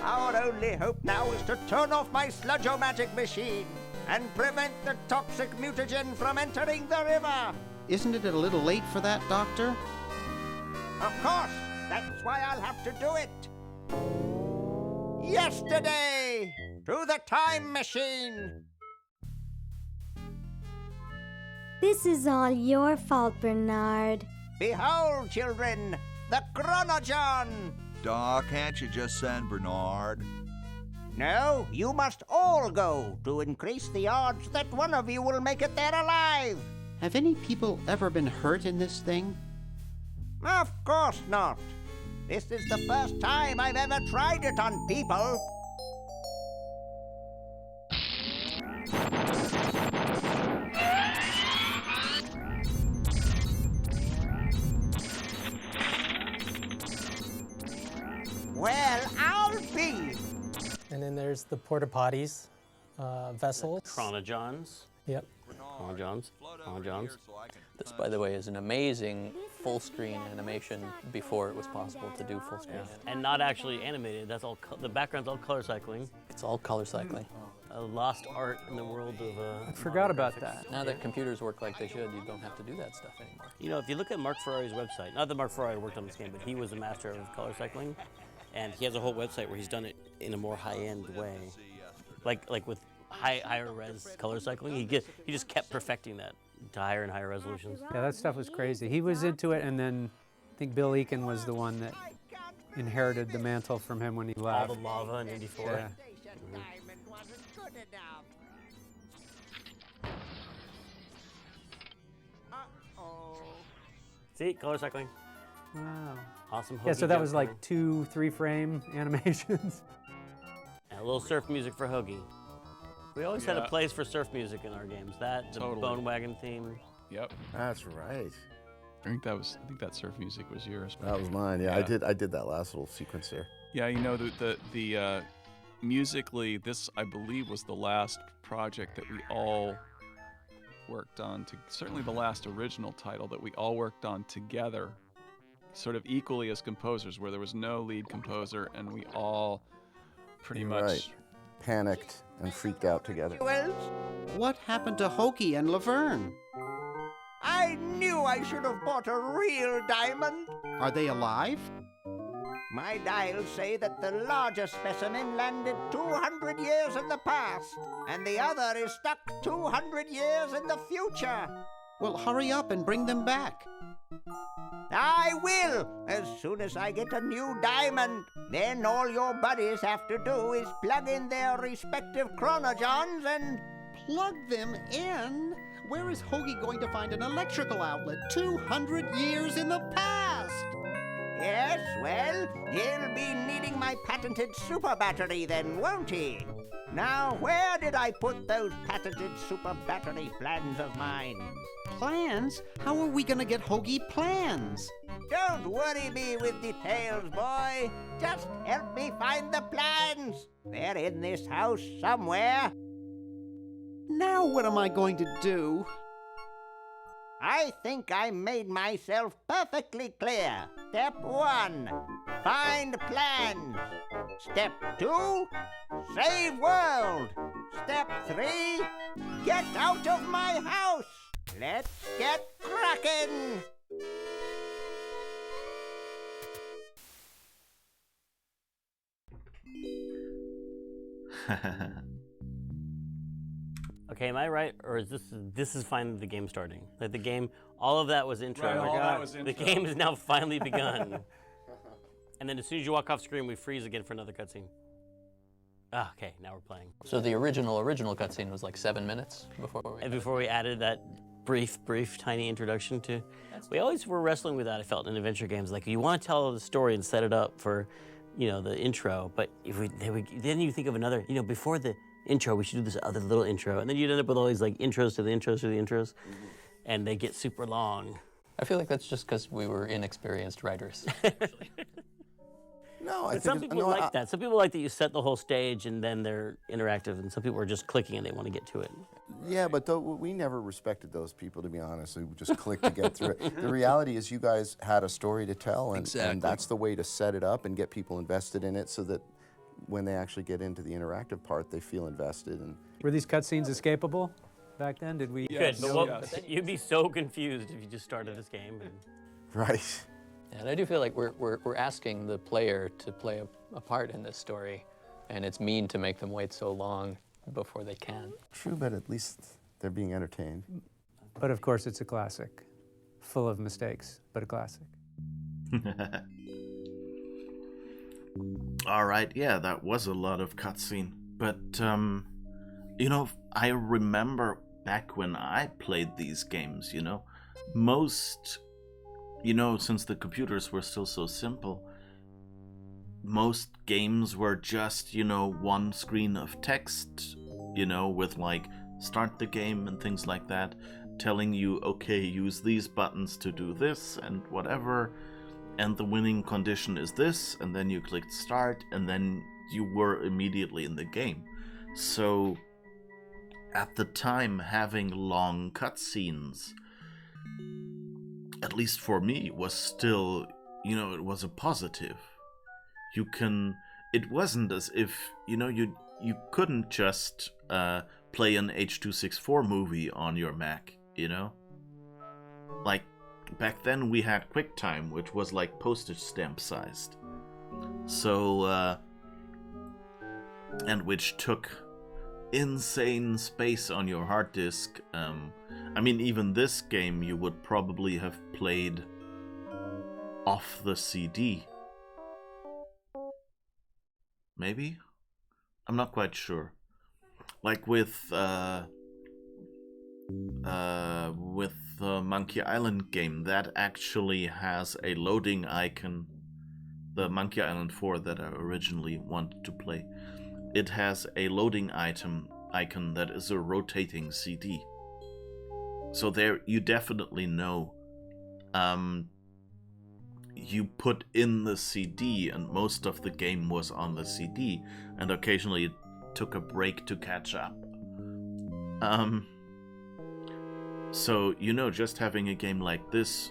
Speaker 5: Our only hope now is to turn off my sludge-o-magic machine and prevent the toxic mutagen from entering the river.
Speaker 2: Isn't it a little late for that, Doctor?
Speaker 5: Of course. That's why I'll have to do it. Yesterday, to the time machine.
Speaker 22: This is all your fault, Bernard.
Speaker 5: Behold, children, the Chronogon.
Speaker 21: Doc, can't you just send Bernard?
Speaker 5: No, you must all go to increase the odds that one of you will make it there alive.
Speaker 2: Have any people ever been hurt in this thing?
Speaker 5: Of course not. This is the first time I've ever tried it on people. Well, I'll be.
Speaker 16: And then there's the porta potties, vessels.
Speaker 15: Chronogons.
Speaker 16: Yep.
Speaker 15: Chronogons.
Speaker 18: This, by the way, is an amazing full-screen animation before it was possible to do full-screen.
Speaker 15: And not actually animated. That's all. The background's all color cycling.
Speaker 18: It's all color cycling.
Speaker 15: A lost art in the world of.
Speaker 17: I forgot about that.
Speaker 18: Now that computers work like they should, you don't have to do that stuff anymore.
Speaker 15: You know, if you look at Mark Ferrari's website, not that Mark Ferrari worked on this game, but he was a master of color cycling, and he has a whole website where he's done it in a more high-end way, like with higher res color cycling. He just kept perfecting that to higher and higher resolutions.
Speaker 17: Yeah, that stuff was crazy. He was into it, and then I think Bill Eakin was the one that inherited the mantle from him when he left.
Speaker 15: All the lava in '84.
Speaker 17: Yeah.
Speaker 15: See, color cycling.
Speaker 17: Wow.
Speaker 15: Awesome.
Speaker 17: Yeah, so
Speaker 15: Hoagie
Speaker 17: that
Speaker 15: joke
Speaker 17: was like 2-3 frame animations.
Speaker 15: And a little surf music for Hoagie. We always had a place for surf music in our games. That, the Bone Wagon theme.
Speaker 20: Yep.
Speaker 19: That's right.
Speaker 20: I think that surf music was yours.
Speaker 19: That was mine. Yeah, I did that last little sequence there.
Speaker 20: Yeah, you know, the musically, this I believe was the last project that we all worked on. Certainly the last original title that we all worked on together, sort of equally as composers, where there was no lead composer, and we all pretty much
Speaker 19: panicked and freaked out together.
Speaker 2: What happened to Hoagie and Laverne?
Speaker 5: I knew I should have bought a real diamond.
Speaker 2: Are they alive?
Speaker 5: My dials say that the larger specimen landed 200 years in the past, and the other is stuck 200 years in the future.
Speaker 2: Well, hurry up and bring them back.
Speaker 5: I will, as soon as I get a new diamond. Then all your buddies have to do is plug in their respective chronogens and...
Speaker 2: Plug them in? Where is Hoagie going to find an electrical outlet 200 years in the past?
Speaker 5: Yes, well, he'll be needing my patented super battery then, won't he? Now, where did I put those patented super battery plans of mine?
Speaker 2: Plans? How are we gonna get Hoagie plans?
Speaker 5: Don't worry me with details, boy. Just help me find the plans. They're in this house somewhere.
Speaker 2: Now what am I going to do?
Speaker 5: I think I made myself perfectly clear. Step 1, find plans. Step 2, save world. Step 3, get out of my house. Let's get cracking.
Speaker 15: Okay, am I right, or is this is finally the game starting? Like the game, all of that was intro.
Speaker 20: Right, all that was
Speaker 15: The
Speaker 20: intro.
Speaker 15: game has now finally begun. And then as soon as you walk off screen, we freeze again for another cutscene. Ah, okay, now we're playing.
Speaker 18: So the original cutscene was like 7 minutes before we
Speaker 15: added that brief, tiny introduction to. We always were wrestling with that. I felt in adventure games, like you want to tell the story and set it up for, the intro. But then you think of another, before the intro, we should do this other little intro, and then you'd end up with all these like intros to the intros to the intros, and they get super long.
Speaker 18: I feel like that's just because we were inexperienced writers.
Speaker 19: No, I
Speaker 15: but some people like that. Some people like that you set the whole stage and then they're interactive, and some people are just clicking and they want to get to it.
Speaker 19: Yeah, but we never respected those people, to be honest, who just clicked to get through it. The reality is you guys had a story to tell, and that's the way to set it up and get people invested in it so that when they actually get into the interactive part, they feel invested. And
Speaker 17: Were these cutscenes escapable back then? Did we?
Speaker 15: Yes. Good, but you'd be so confused if you just started this game.
Speaker 19: Right.
Speaker 18: And I do feel like we're asking the player to play a part in this story, and it's mean to make them wait so long before they can.
Speaker 19: True, but at least they're being entertained.
Speaker 17: But of course, it's a classic, full of mistakes, but a classic.
Speaker 14: All right, yeah, that was a lot of cutscene. But, I remember back when I played these games, most, since the computers were still so simple, most games were just, one screen of text, with like start the game and things like that, telling you, okay, use these buttons to do this and whatever. And the winning condition is this, and then you clicked start, and then you were immediately in the game. So, at the time, having long cutscenes, at least for me, was still, it was a positive. It wasn't as if, you couldn't just play an H.264 movie on your Mac, Like, back then we had QuickTime, which was like postage stamp sized. So, and which took insane space on your hard disk. I mean, even this game you would probably have played off the CD. Maybe? I'm not quite sure. Like with the Monkey Island game, that actually has a loading icon. The Monkey Island 4 that I originally wanted to play. It has a loading icon that is a rotating CD. So there you definitely know you put in the CD and most of the game was on the CD, and occasionally it took a break to catch up. So, you know, just having a game like this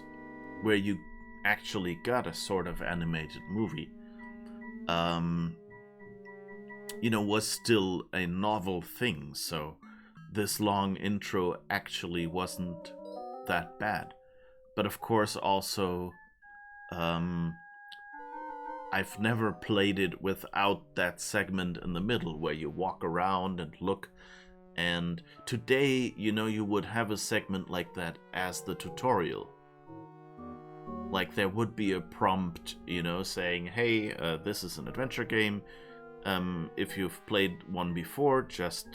Speaker 14: where you actually got a sort of animated movie, you know, was still a novel thing, so this long intro actually wasn't that bad. But of course also, I've never played it without that segment in the middle where you walk around and look. And today, you know, you would have a segment like that as the tutorial. Like there would be a prompt, you know, saying, hey, this is an adventure game. If you've played one before, just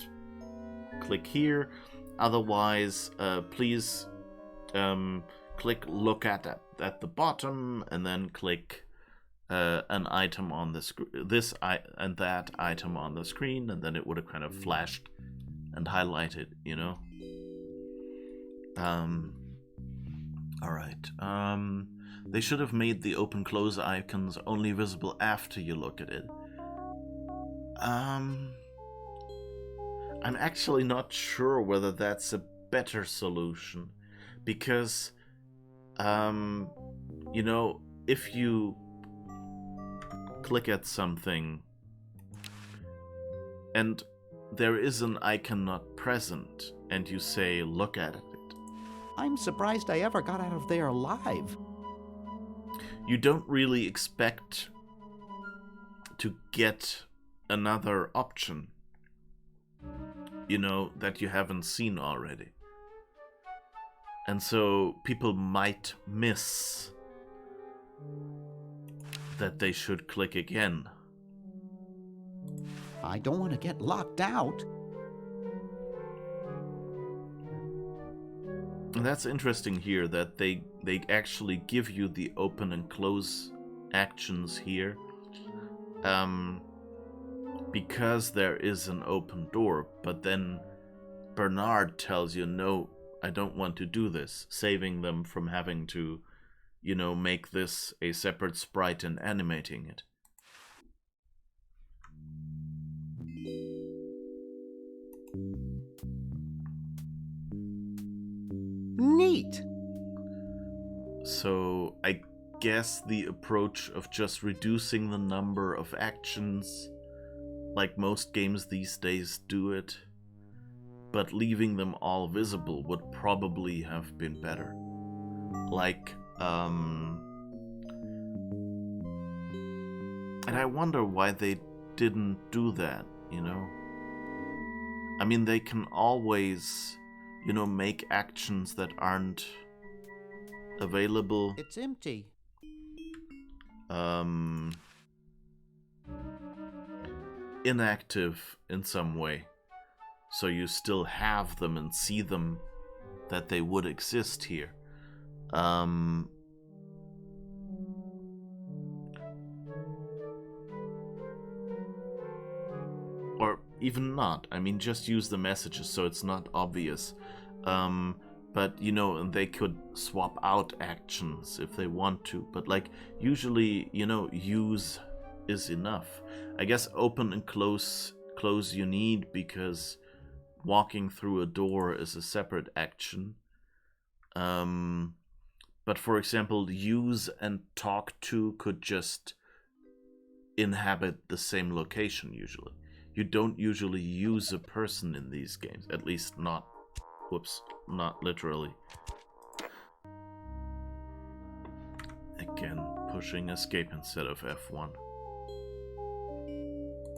Speaker 14: click here. Otherwise, please click look at the bottom and then click an item on the screen, this and that item on the screen, and then it would have kind of flashed and highlighted, you know. Alright. They should have made the open close icons only visible after you look at it. I'm actually not sure whether that's a better solution, because you know, if you click at something and there is an icon not present and you say look at it,
Speaker 2: I'm surprised I ever got out of there alive.
Speaker 14: You don't really expect to get another option, you know, that you haven't seen already. And so people might miss that they should click again.
Speaker 2: I don't want to get locked out.
Speaker 14: And that's interesting here, that they actually give you the open and close actions here. Because there is an open door, but then Bernard tells you, no, I don't want to do this, saving them from having to, you know, make this a separate sprite and animating it.
Speaker 2: Neat.
Speaker 14: So I guess the approach of just reducing the number of actions, like most games these days do it, but leaving them all visible would probably have been better. Like, and I wonder why they didn't do that, you know? I mean, they can always, you know, make actions that aren't available.
Speaker 2: It's empty.
Speaker 14: Inactive in some way. So you still have them and see them, that they would exist here. Or even not. I mean, just use the messages so it's not obvious. But, you know, they could swap out actions if they want to. But, like, usually, you know, use is enough. I guess open and close you need because walking through a door is a separate action. But for example, use and talk to could just inhabit the same location usually. You don't usually use a person in these games, at least not, not literally. Again, pushing escape instead of F1.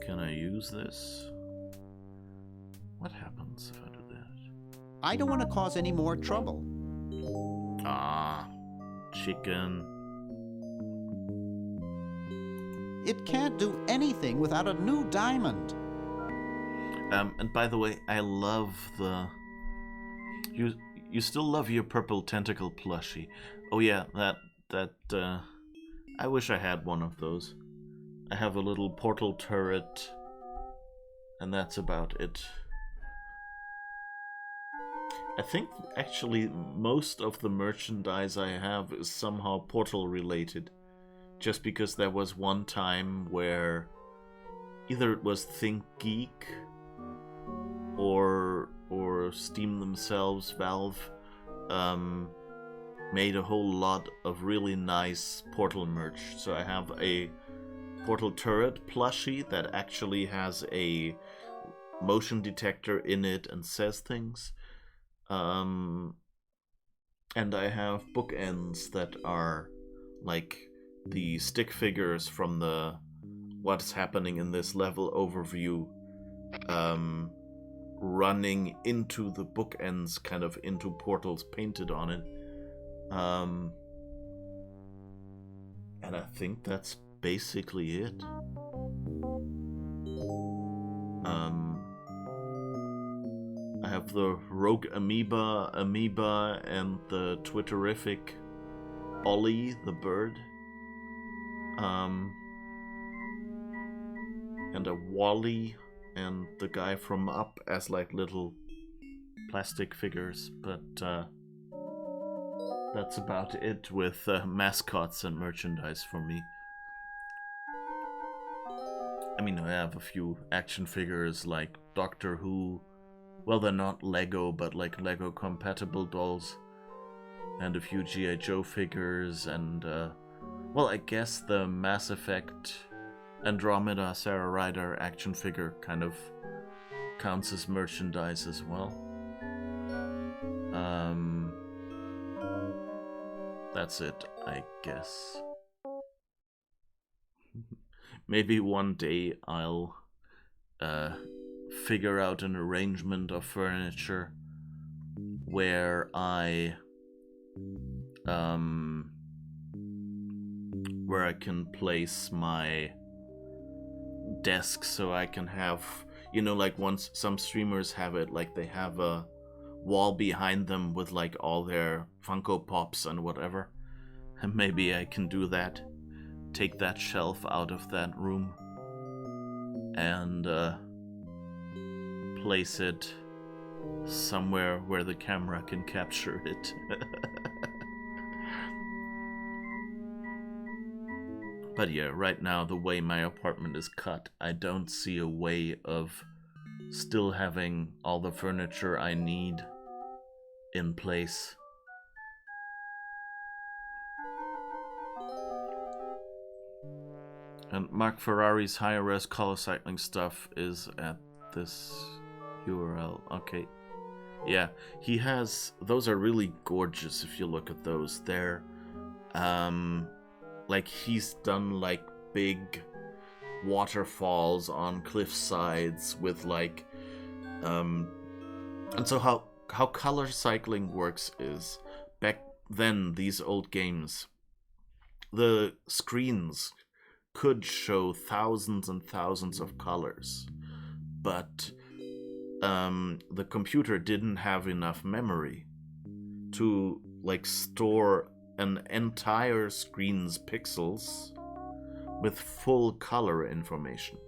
Speaker 14: Can I use this? What happens if I do that?
Speaker 2: I don't want to cause any more trouble.
Speaker 14: Ah, chicken.
Speaker 2: It can't do anything without a new diamond.
Speaker 14: And by the way, I love the... You still love your purple tentacle plushie. Oh yeah, that I wish I had one of those. I have a little portal turret, and that's about it. I think actually most of the merchandise I have is somehow portal related. Just because there was one time where either it was Think Geek or Steam themselves, Valve, made a whole lot of really nice Portal merch. So I have a Portal turret plushie that actually has a motion detector in it and says things. And I have bookends that are like the stick figures from the what's happening in this level overview, running into the bookends, kind of into portals painted on it. And I think that's basically it. I have the Rogue Amoeba, and the Twitterific Ollie, the bird. And a Wally and the guy from Up as like little plastic figures, but that's about it with mascots and merchandise for me. I mean, I have a few action figures like Doctor Who. Well, they're not Lego, but like Lego compatible dolls. And a few G.I. Joe figures, and well, I guess the Mass Effect Andromeda Sarah Ryder action figure kind of counts as merchandise as well. That's it, I guess. Maybe one day I'll figure out an arrangement of furniture where I can place my desk, so I can have, you know, like once some streamers have it, like they have a wall behind them with like all their Funko Pops and whatever. And maybe I can do that. Take that shelf out of that room and place it somewhere where the camera can capture it. But yeah, right now, the way my apartment is cut, I don't see a way of still having all the furniture I need in place. And Mark Ferrari's high-res color cycling stuff is at this URL. Okay. Yeah, he has... Those are really gorgeous if you look at those. They're... like, he's done, like, big waterfalls on cliff sides with, like... And so how color cycling works is, back then, these old games, the screens could show thousands and thousands of colors, but the computer didn't have enough memory to like store an entire screen's pixels with full color information.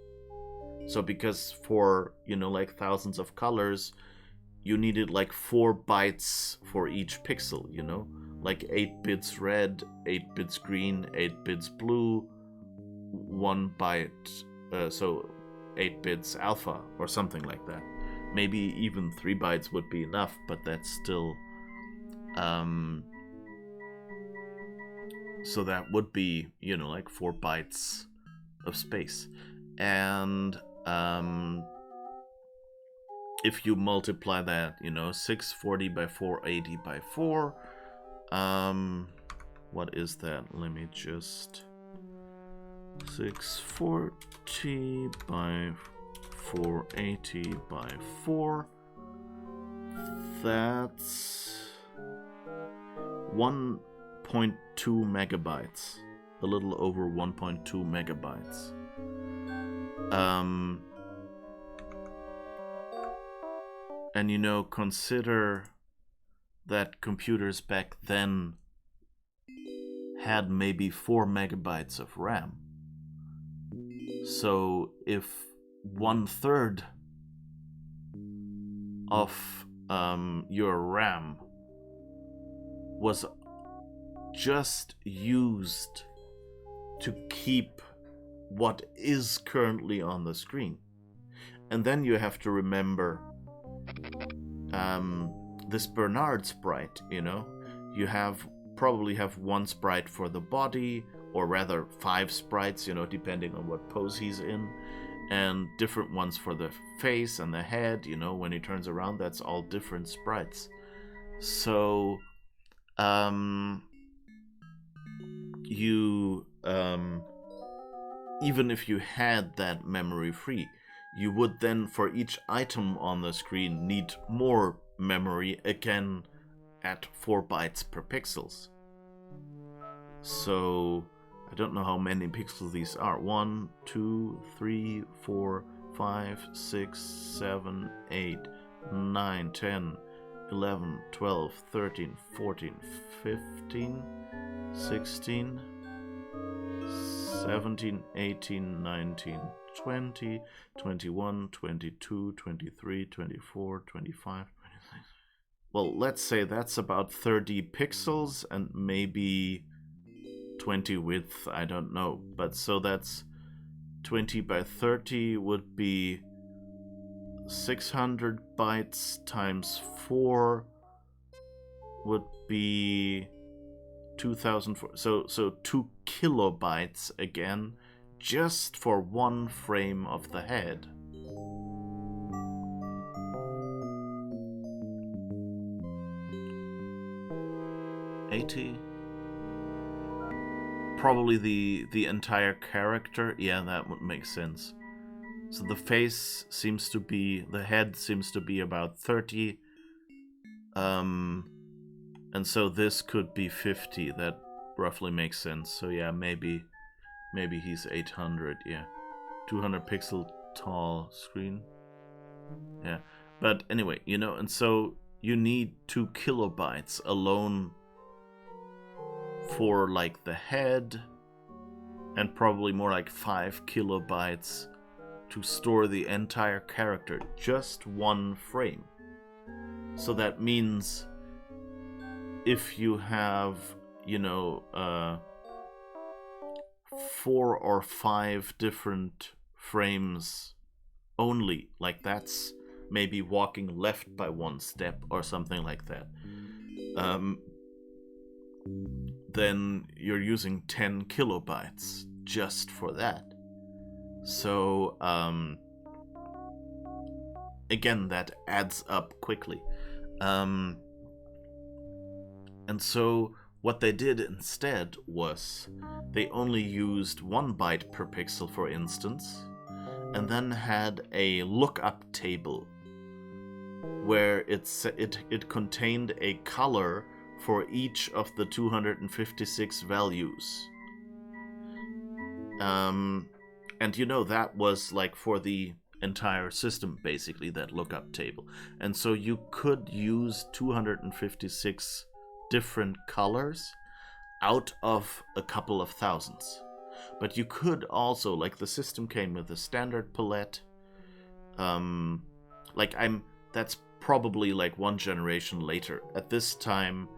Speaker 14: So because for, you know, like thousands of colors, you needed like 4 bytes for each pixel, you know, like 8 bits red, 8 bits green, 8 bits blue, 1 byte, so 8 bits alpha or something like that. Maybe even 3 bytes would be enough, but that's still so that would be, you know, like 4 bytes of space. And if you multiply that, you know, 640 by 480 by 4, what is that? Let me just... 640 by 480 by 4. That's 1.2 megabytes. A little over 1.2 megabytes. And you know, consider that computers back then had maybe 4 megabytes of RAM. So if 1/3 of your RAM was just used to keep what is currently on the screen, and then you have to remember this Bernard sprite, you know, you probably have one sprite for the body, or rather 5 sprites, you know, depending on what pose he's in, and different ones for the face and the head, you know, when he turns around, that's all different sprites. So you even if you had that memory free, you would then for each item on the screen need more memory, again at 4 bytes per pixels. So I don't know how many pixels these are. 1, 2, 3, 4, 5, 6, 7, 8, 9, 10, 11, 12, 13, 14, 15, 16, 17, 18, 19, 20, 21, 22, 23, 24, 25, 26. Well, let's say that's about 30 pixels and maybe 20 width, I don't know. But so that's 20 by 30 would be 600 bytes times 4 would be 2004. So 2 kilobytes again, just for one frame of the head. $80. Probably the entire character. Yeah, that would make sense. So the face seems to be, the head seems to be about 30. And so this could be 50. That roughly makes sense. So yeah, maybe he's 800. Yeah, 200 pixel tall screen. Yeah, but anyway, you know, and so you need 2 kilobytes alone for like the head, and probably more like 5 kilobytes to store the entire character, just one frame. So that means if you have, you know, 4 or 5 different frames only, like that's maybe walking left by 1 step or something like that, then you're using 10 kilobytes just for that. So again, that adds up quickly. And so what they did instead was they only used 1 byte per pixel, for instance, and then had a lookup table where it contained a color for each of the 256 values. And you know, that was like for the entire system, basically, that lookup table. And so you could use 256 different colors out of a couple of thousands. But you could also, like, the system came with a standard palette. That's probably like 1 generation later. At this time,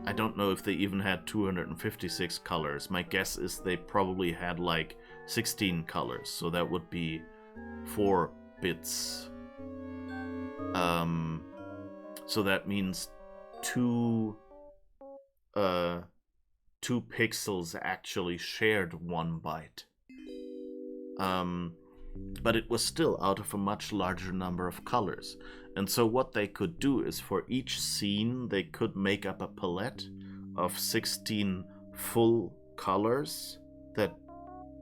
Speaker 14: I don't know if they even had 256 colors. My guess is they probably had like 16 colors, so that would be 4 bits. So that means 2 pixels actually shared 1 byte. But it was still out of a much larger number of colors. And so what they could do is for each scene, they could make up a palette of 16 full colors that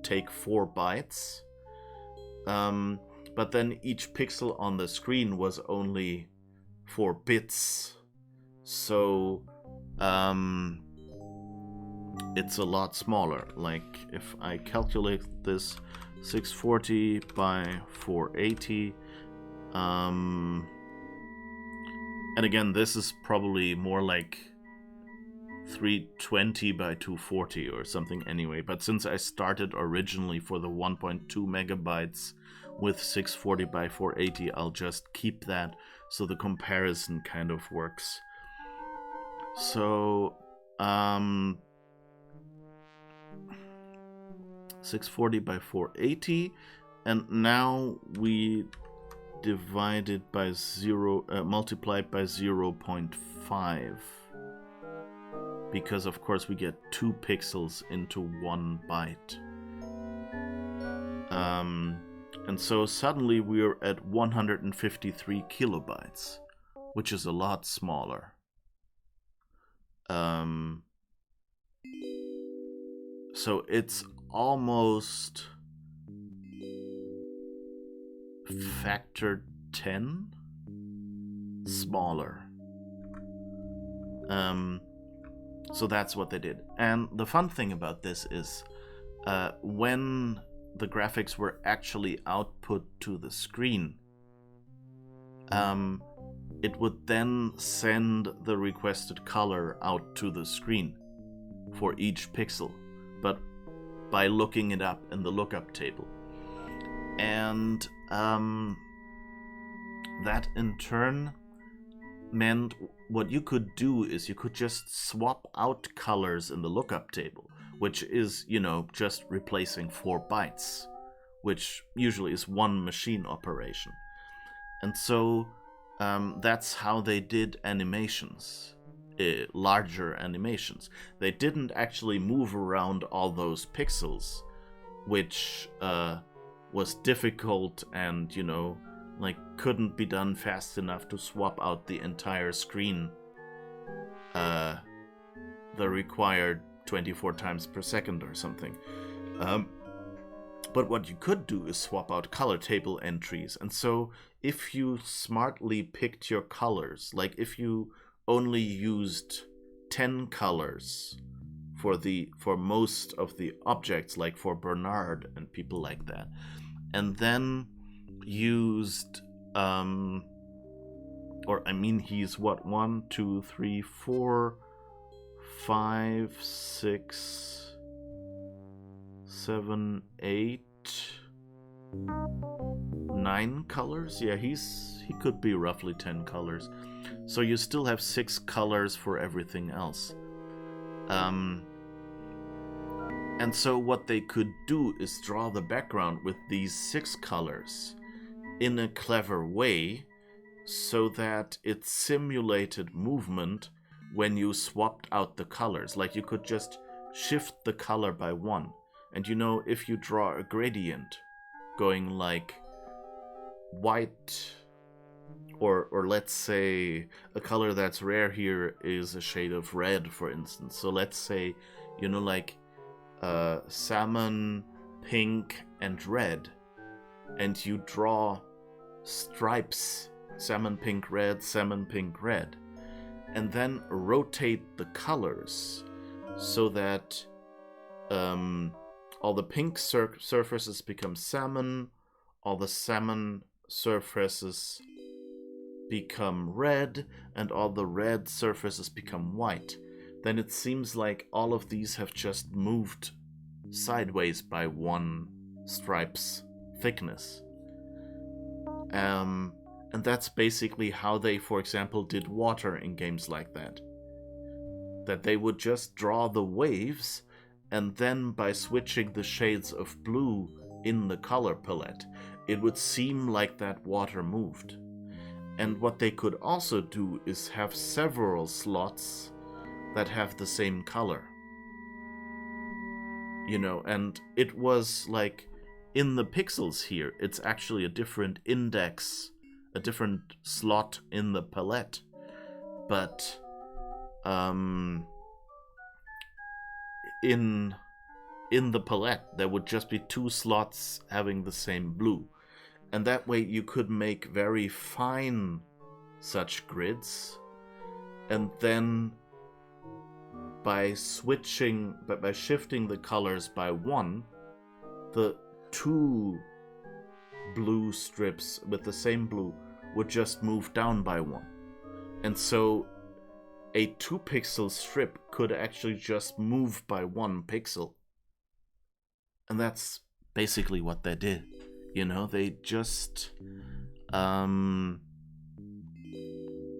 Speaker 14: take 4 bytes. but then each pixel on the screen was only 4 bits. So it's a lot smaller. Like if I calculate this 640 by 480, and again, this is probably more like 320 by 240 or something anyway, but since I started originally for the 1.2 megabytes with 640 by 480, I'll just keep that so the comparison kind of works. So 640 by 480, and now we divide it by multiply it by 0.5, because of course we get 2 pixels into 1 byte. And so suddenly we're at 153 kilobytes, which is a lot smaller. So it's almost factor 10 smaller. So that's what they did. And the fun thing about this is when the graphics were actually output to the screen, it would then send the requested color out to the screen for each pixel, but by looking it up in the lookup table. And that in turn meant what you could do is you could just swap out colors in the lookup table, which is, you know, just replacing 4 bytes, which usually is one machine operation. And so that's how they did animations, larger animations. They didn't actually move around all those pixels, which was difficult and, you know, like couldn't be done fast enough to swap out the entire screen the required 24 times per second or something. But what you could do is swap out color table entries. And so if you smartly picked your colors, like if you only used 10 colors for most of the objects, like for Bernard and people like that, and then used he's what, 1, 2, 3, 4, 5, 6, 7, 8, 9 colors. Yeah, he could be roughly 10 colors. So you still have 6 colors for everything else. And so what they could do is draw the background with these 6 colors in a clever way, so that it simulated movement when you swapped out the colors. Like you could just shift the color by 1. And you know, if you draw a gradient going like white, or let's say a color that's rare here is a shade of red, for instance. So let's say, you know, like salmon, pink, and red, and you draw stripes, salmon, pink, red, and then rotate the colors so that all the pink surfaces become salmon, all the salmon surfaces become red, and all the red surfaces become white. Then it seems like all of these have just moved sideways by 1 stripe's thickness. And that's basically how they, for example, did water in games like that. That they would just draw the waves, and then by switching the shades of blue in the color palette, it would seem like that water moved. And what they could also do is have several slots that have the same color. You know, and it was like, in the pixels here, it's actually a different index, a different slot in the palette. But in the palette, there would just be 2 slots having the same blue. And that way you could make very fine such grids, and then by shifting the colors by 1, the 2 blue strips with the same blue would just move down by 1. And so a 2-pixel strip could actually just move by 1 pixel. And that's basically what they did. You know, they just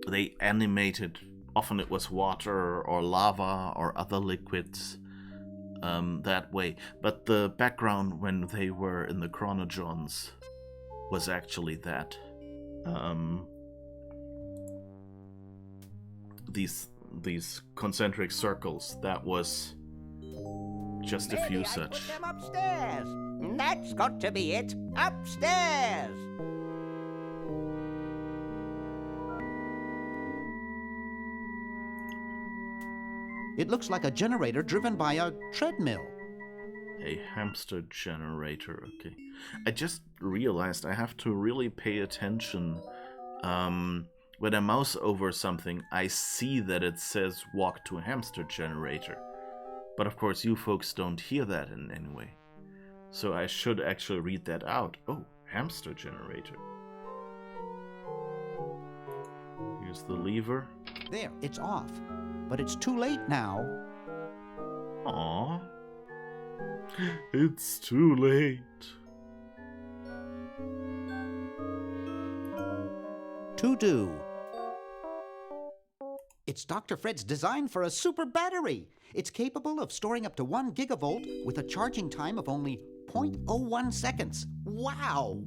Speaker 14: they animated, often it was water or lava or other liquids, that way. But the background when they were in the chronojons was actually that. These concentric circles, that was just a few such.
Speaker 5: Put them upstairs. That's got to be it. Upstairs.
Speaker 2: It looks like a generator driven by a treadmill.
Speaker 14: A hamster generator, okay. I just realized I have to really pay attention. When I mouse over something, I see that it says walk to a hamster generator. But of course you folks don't hear that in any way. So I should actually read that out. Oh, hamster generator. Here's the lever.
Speaker 2: There, it's off. But it's too late now.
Speaker 14: Aww. It's too late.
Speaker 2: To do. It's Dr. Fred's design for a super battery. It's capable of storing up to 1 gigavolt with a charging time of only 0.01 seconds. Wow!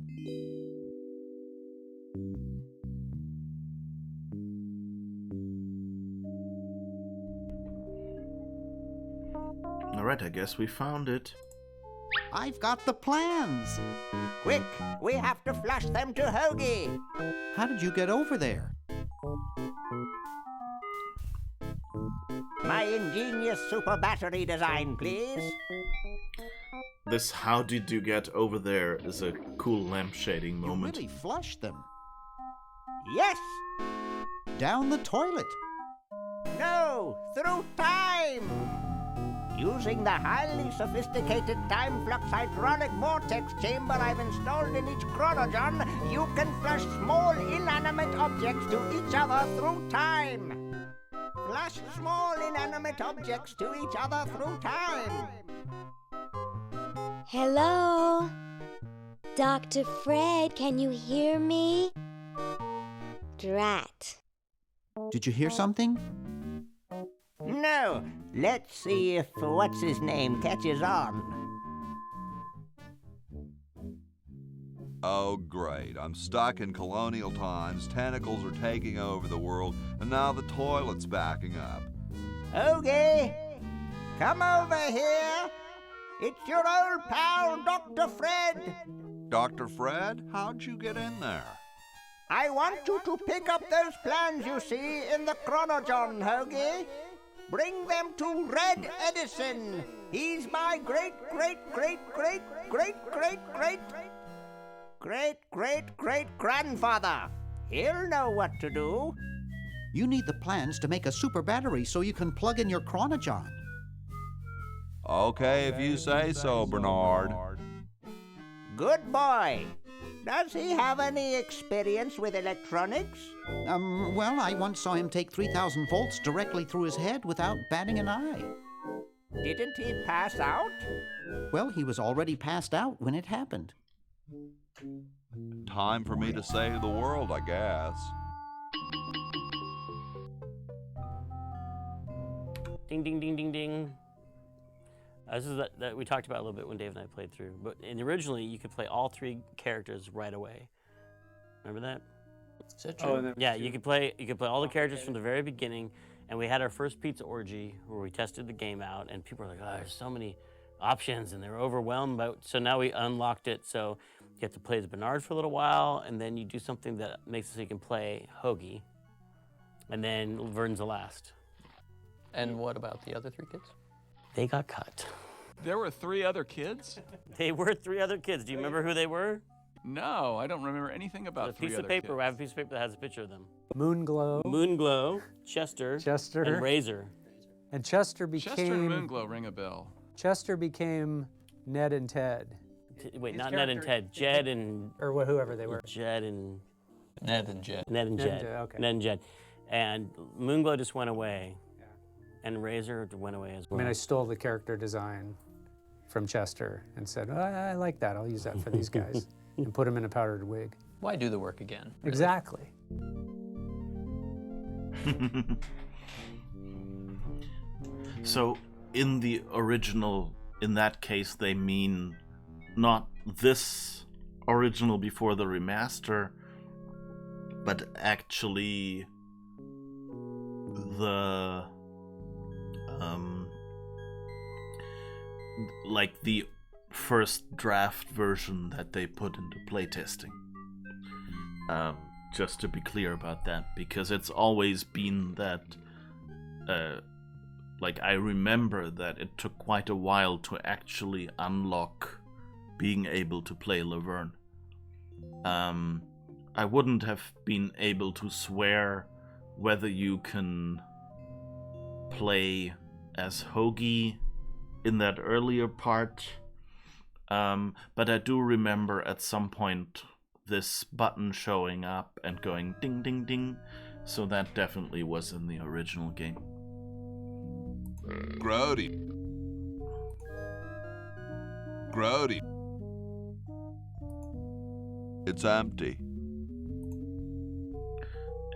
Speaker 14: Alright, I guess we found it.
Speaker 2: I've got the plans.
Speaker 5: Quick, we have to flush them to Hoagie.
Speaker 2: How did you get over there?
Speaker 5: My ingenious super battery design, please.
Speaker 14: This how did you get over there is a cool lamp shading moment.
Speaker 2: You really flushed them.
Speaker 5: Yes.
Speaker 2: Down the toilet.
Speaker 5: No, through time. Using the highly sophisticated time flux hydraulic vortex chamber I've installed in each chronogon, you can flush small inanimate objects to each other through time. Flush small inanimate objects to each other through time.
Speaker 22: Hello? Dr. Fred, can you hear me? Drat.
Speaker 2: Did you hear something?
Speaker 5: No. Let's see if what's-his-name catches on.
Speaker 21: Oh, great. I'm stuck in colonial times, tentacles are taking over the world, and now the toilet's backing up.
Speaker 5: Okay, come over here. It's your old pal, Dr. Fred.
Speaker 21: Dr. Fred, how'd you get in there?
Speaker 5: I want you to pick up those plans you see in the chronogon, Hoagie. Bring them to Red Edison. He's my great-great-great-great-great-great-great-great-great-grandfather. He'll know what to do.
Speaker 2: You need the plans to make a super battery so you can plug in your chronogon.
Speaker 21: Okay, if you say so, Bernard.
Speaker 5: Good boy. Does he have any experience with electronics?
Speaker 2: Well, I once saw him take 3,000 volts directly through his head without batting an eye.
Speaker 5: Didn't he pass out?
Speaker 2: Well, he was already passed out when it happened.
Speaker 21: Time for me to save the world, I guess.
Speaker 15: Ding, ding, ding, ding, ding. This is that we talked about a little bit when Dave and I played through. And originally, you could play all 3 characters right away. Remember that?
Speaker 18: Is that true?
Speaker 15: Oh, yeah, you could play all the characters from the very beginning. And we had our first pizza orgy where we tested the game out, and people were like, "Oh, there's so many options," and they were overwhelmed. So now we unlocked it. So you have to play as Bernard for a little while, and then you do something that makes it so you can play Hoagie, and then Vern's the last.
Speaker 18: And what about the other 3 kids?
Speaker 15: They got cut.
Speaker 20: There were 3 other kids?
Speaker 15: They were 3 other kids. Do you remember who they were?
Speaker 20: No, I don't remember anything about
Speaker 15: a piece of paper. I have a piece of paper that has a picture of them.
Speaker 17: Moonglow.
Speaker 15: Moonglow, Chester, and Razor.
Speaker 17: And Chester became...
Speaker 20: Chester and Moonglow ring a bell.
Speaker 17: Chester became Ned and Ted.
Speaker 15: Wait, not Ned and Ted. Jed and...
Speaker 17: Or whoever they were.
Speaker 15: Jed and...
Speaker 18: Ned and Jed.
Speaker 15: Ned and Jed.
Speaker 17: Okay.
Speaker 15: Ned and Jed. And Moonglow just went away. And Razor went away as well.
Speaker 17: I mean, I stole the character design from Chester and said, oh, I like that. I'll use that for these guys. And put them in a powdered wig.
Speaker 18: Why do the work again? Really?
Speaker 17: Exactly.
Speaker 14: So, in the original, in that case, they mean not this original before the remaster, but actually the like the first draft version that they put into playtesting. Just to be clear about that, because it's always been that like I remember that it took quite a while to actually unlock being able to play Laverne. I wouldn't have been able to swear whether you can play as Hoagie in that earlier part, but I do remember at some point this button showing up and going ding ding ding, so that definitely was in the original game.
Speaker 21: Grody. Grody. It's empty.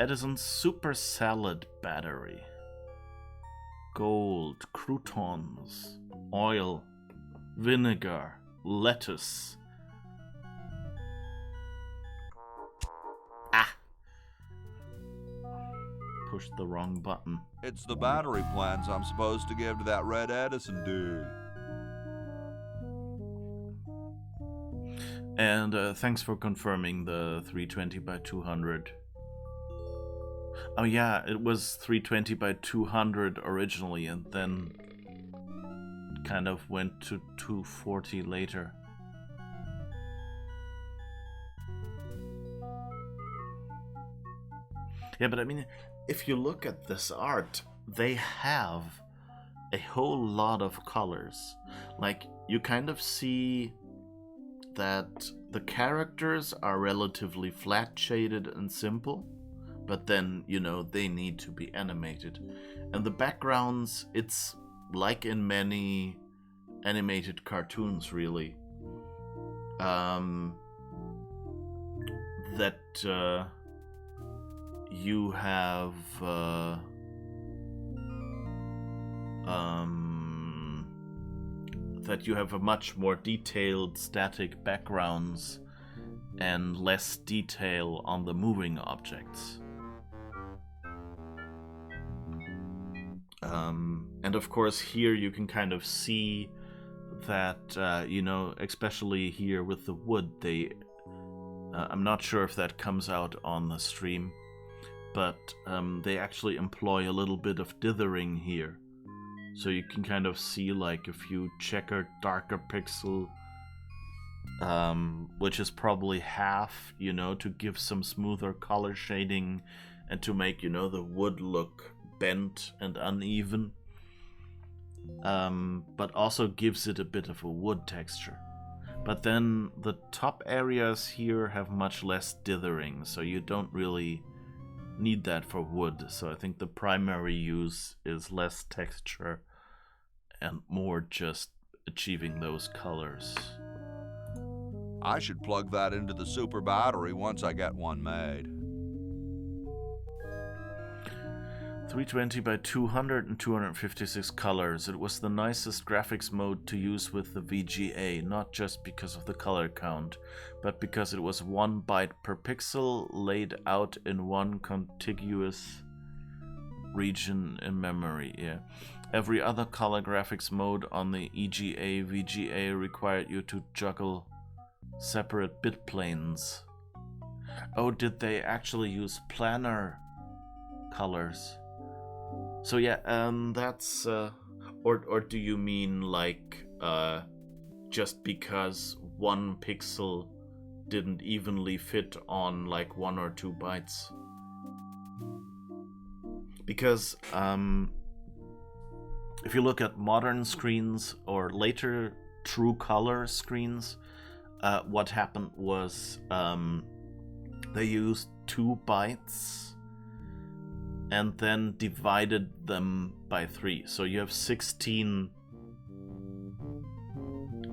Speaker 14: Edison's Super Salad Battery. Gold, croutons, oil, vinegar, lettuce. Pushed the wrong button.
Speaker 21: It's the battery plans I'm supposed to give to that Red Edison dude.
Speaker 14: And thanks for confirming the 320 by 200. Oh yeah, it was 320 by 200 originally, and then kind of went to 240 later. Yeah, but I mean, if you look at this art, they have a whole lot of colors. Like, you kind of see that the characters are relatively flat shaded and simple, but then, you know, they need to be animated. And the backgrounds, it's like in many animated cartoons, really. That you have a much more detailed static backgrounds and less detail on the moving objects. And of course here you can kind of see that, you know, especially here with the wood, they... I'm not sure if that comes out on the stream, but they actually employ a little bit of dithering here. So you can kind of see like a few checkered, darker pixel, which is probably half, you know, to give some smoother color shading and to make, you know, the wood look bent and uneven. But also gives it a bit of a wood texture. But then the top areas here have much less dithering, so you don't really need that for wood. So I think the primary use is less texture and more just achieving those colors.
Speaker 21: I should plug that into the super battery once I get one made.
Speaker 14: 320 by 200 and 256 colors. It was the nicest graphics mode to use with the VGA, not just because of the color count, but because it was 1 byte per pixel laid out in one contiguous region in memory. Yeah. Every other color graphics mode on the EGA VGA required you to juggle separate bit planes. Oh, did they actually use planar colors? So yeah, that's or do you mean like just because one pixel didn't evenly fit on like 1 or 2 bytes. Because if you look at modern screens or later true color screens, what happened was they used 2 bytes and then divided them by 3. So you have 16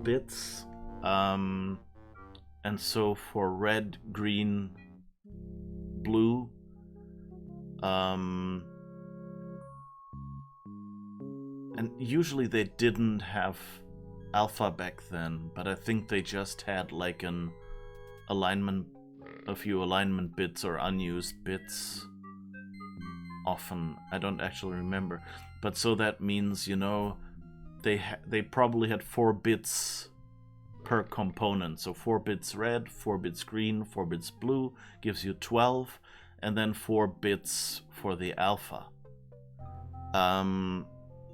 Speaker 14: bits. And so for red, green, blue, and usually they didn't have alpha back then, but I think they just had like a few alignment bits or unused bits. Often, I don't actually remember, but so that means, you know, they probably had 4 bits per component. So 4 bits red, 4 bits green, 4 bits blue gives you 12, and then 4 bits for the alpha.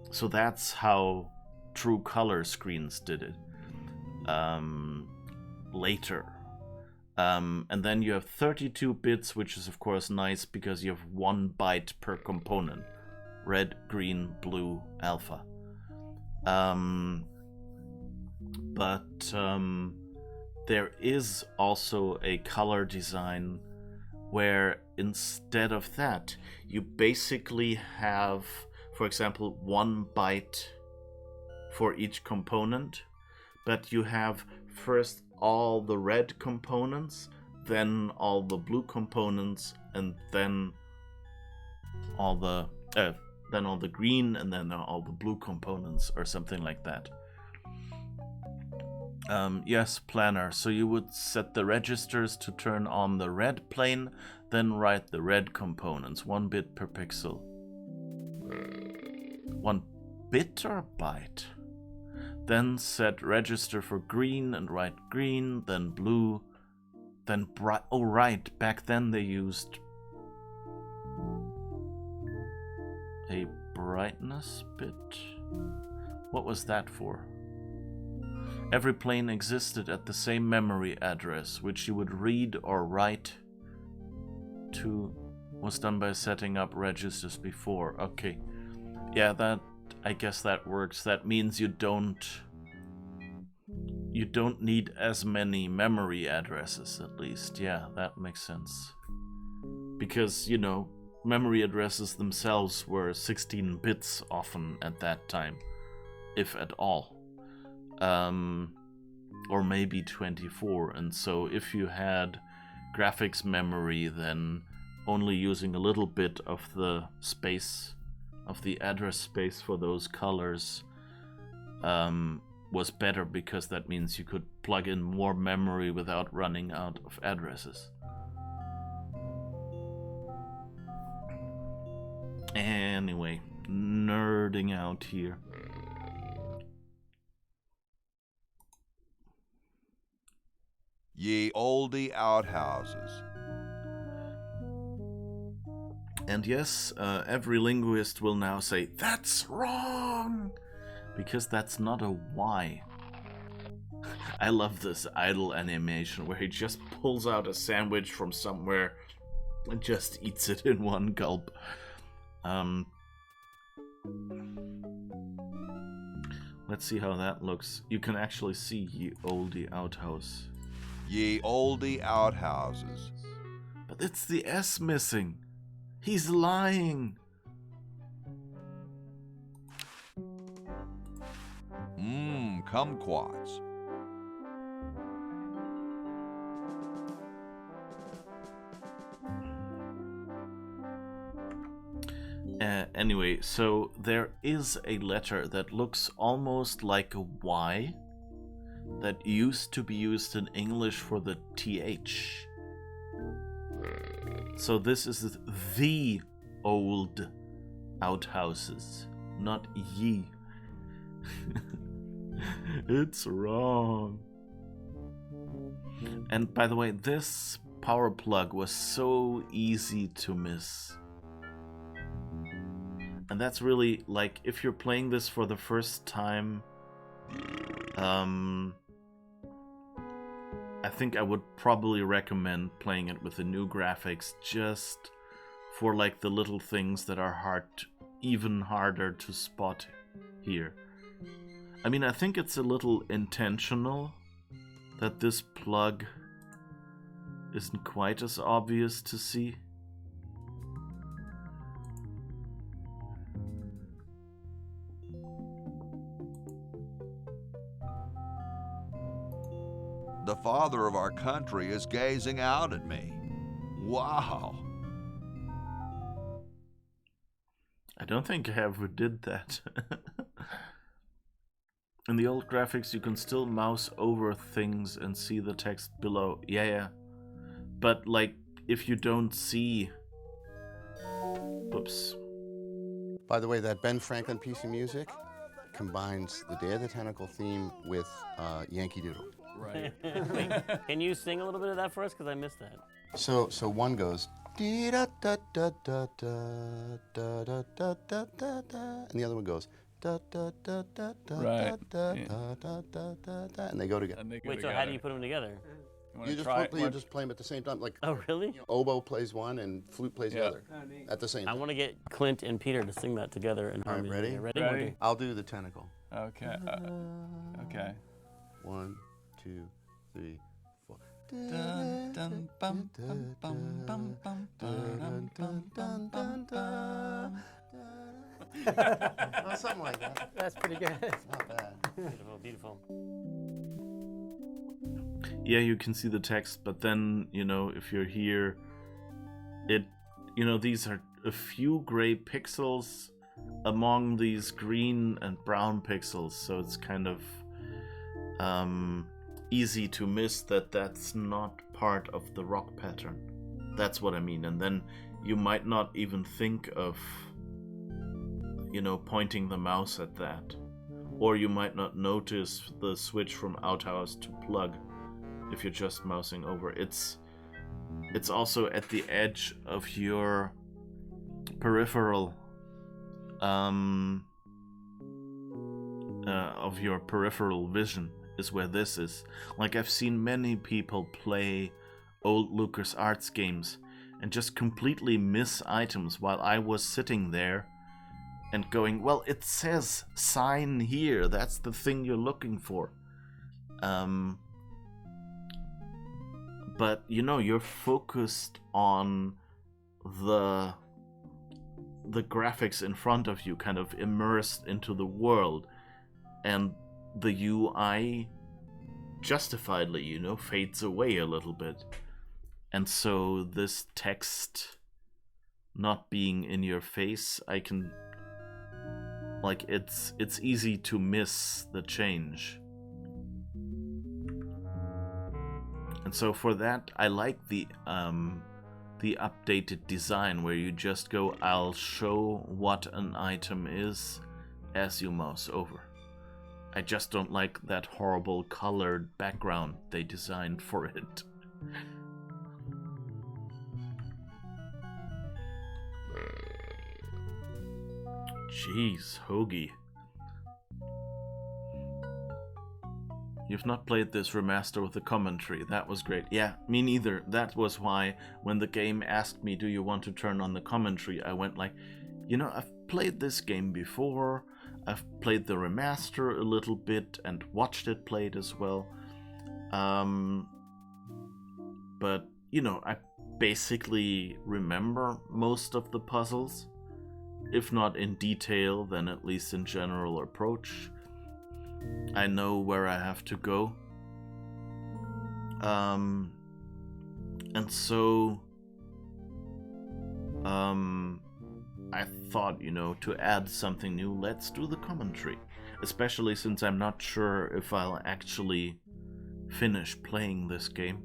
Speaker 14: So that's how true color screens did it later. And then you have 32 bits, which is of course nice because you have 1 byte per component. Red, green, blue, alpha. But there is also a color design where instead of that, you basically have, for example, 1 byte for each component, but you have first all the red components, then all the blue components, and then all the green, and then all the blue components, or something like that. Yes, planner. So you would set the registers to turn on the red plane, then write the red components, 1 bit per pixel. 1 bit or byte? Then set register for green and write green, then blue, then bright. Oh, right. Back then they used a brightness bit. What was that for? Every plane existed at the same memory address, which you would read or write to. Was done by setting up registers before. Okay. Yeah, I guess that works. That means you don't need as many memory addresses, at least. Yeah, that makes sense. Because, you know, memory addresses themselves were 16 bits often at that time, if at all. Or maybe 24. And so if you had graphics memory, then only using a little bit of the space, of the address space for those colors was better, because that means you could plug in more memory without running out of addresses. Anyway, nerding out here.
Speaker 21: Ye olde outhouses.
Speaker 14: And yes, every linguist will now say, that's wrong! Because that's not a Y. I love this idle animation where he just pulls out a sandwich from somewhere and just eats it in one gulp. Let's see how that looks. You can actually see ye olde outhouse.
Speaker 21: Ye olde outhouses.
Speaker 14: But it's the S missing. He's lying.
Speaker 21: Kumquats.
Speaker 14: Anyway, so there is a letter that looks almost like a Y that used to be used in English for the TH. So this is the old outhouses, not ye. It's wrong. And by the way, this power plug was so easy to miss. And that's really, like, if you're playing this for the first time, I think I would probably recommend playing it with the new graphics just for like the little things that are even harder to spot here. I mean, I think it's a little intentional that this plug isn't quite as obvious to see.
Speaker 21: The father of our country is gazing out at me. Wow.
Speaker 14: I don't think I ever did that. In the old graphics, you can still mouse over things and see the text below. Yeah. But, like, if you don't see... Oops.
Speaker 19: By the way, that Ben Franklin piece of music combines the Day of the Tentacle theme with Yankee Doodle.
Speaker 20: Right.
Speaker 15: Wait, can you sing a little bit of that for us? Because I missed that.
Speaker 19: So one goes dee da da da da da da da da da da, and the other one goes da da da da da da da da da da, and they go together.
Speaker 15: Wait, so how do you put them together?
Speaker 19: You just play them at the same time. Like,
Speaker 15: oh, really?
Speaker 19: Oboe plays one and flute plays the other at the same time.
Speaker 15: I want to get Clint and Peter to sing that together in harmony.
Speaker 19: Ready?
Speaker 15: Ready?
Speaker 19: I'll do the Tentacle.
Speaker 20: Okay. Okay.
Speaker 19: 1, 2, 3, 4. Something like that.
Speaker 16: That's pretty good.
Speaker 19: Not bad.
Speaker 15: Beautiful, beautiful.
Speaker 14: Yeah, you can see the text, but then, you know, if you're here, these are a few gray pixels among these green and brown pixels, so it's kind of easy to miss that that's not part of the rock pattern. That's what I mean. And then you might not even think of, pointing the mouse at that. Or you might not notice the switch from outhouse to plug if you're just mousing over. It's also at the edge of your peripheral vision is where this is. Like, I've seen many people play old LucasArts games and just completely miss items while I was sitting there and going, well, it says sign here, that's the thing you're looking for. But you're focused on the graphics in front of you, kind of immersed into the world, and the UI justifiedly, fades away a little bit. And so this text not being in your face, it's easy to miss the change. And so for that, I like the updated design where you just go, I'll show what an item is as you mouse over. I just don't like that horrible colored background they designed for it. Jeez, Hoagie. You've not played this remaster with the commentary. That was great. Yeah, me neither. That was why when the game asked me, do you want to turn on the commentary, I went like, I've played this game before. I've played the remaster a little bit and watched it played as well. But, I basically remember most of the puzzles. If not in detail, then at least in general approach. I know where I have to go. And so I thought, to add something new, let's do the commentary. Especially since I'm not sure if I'll actually finish playing this game.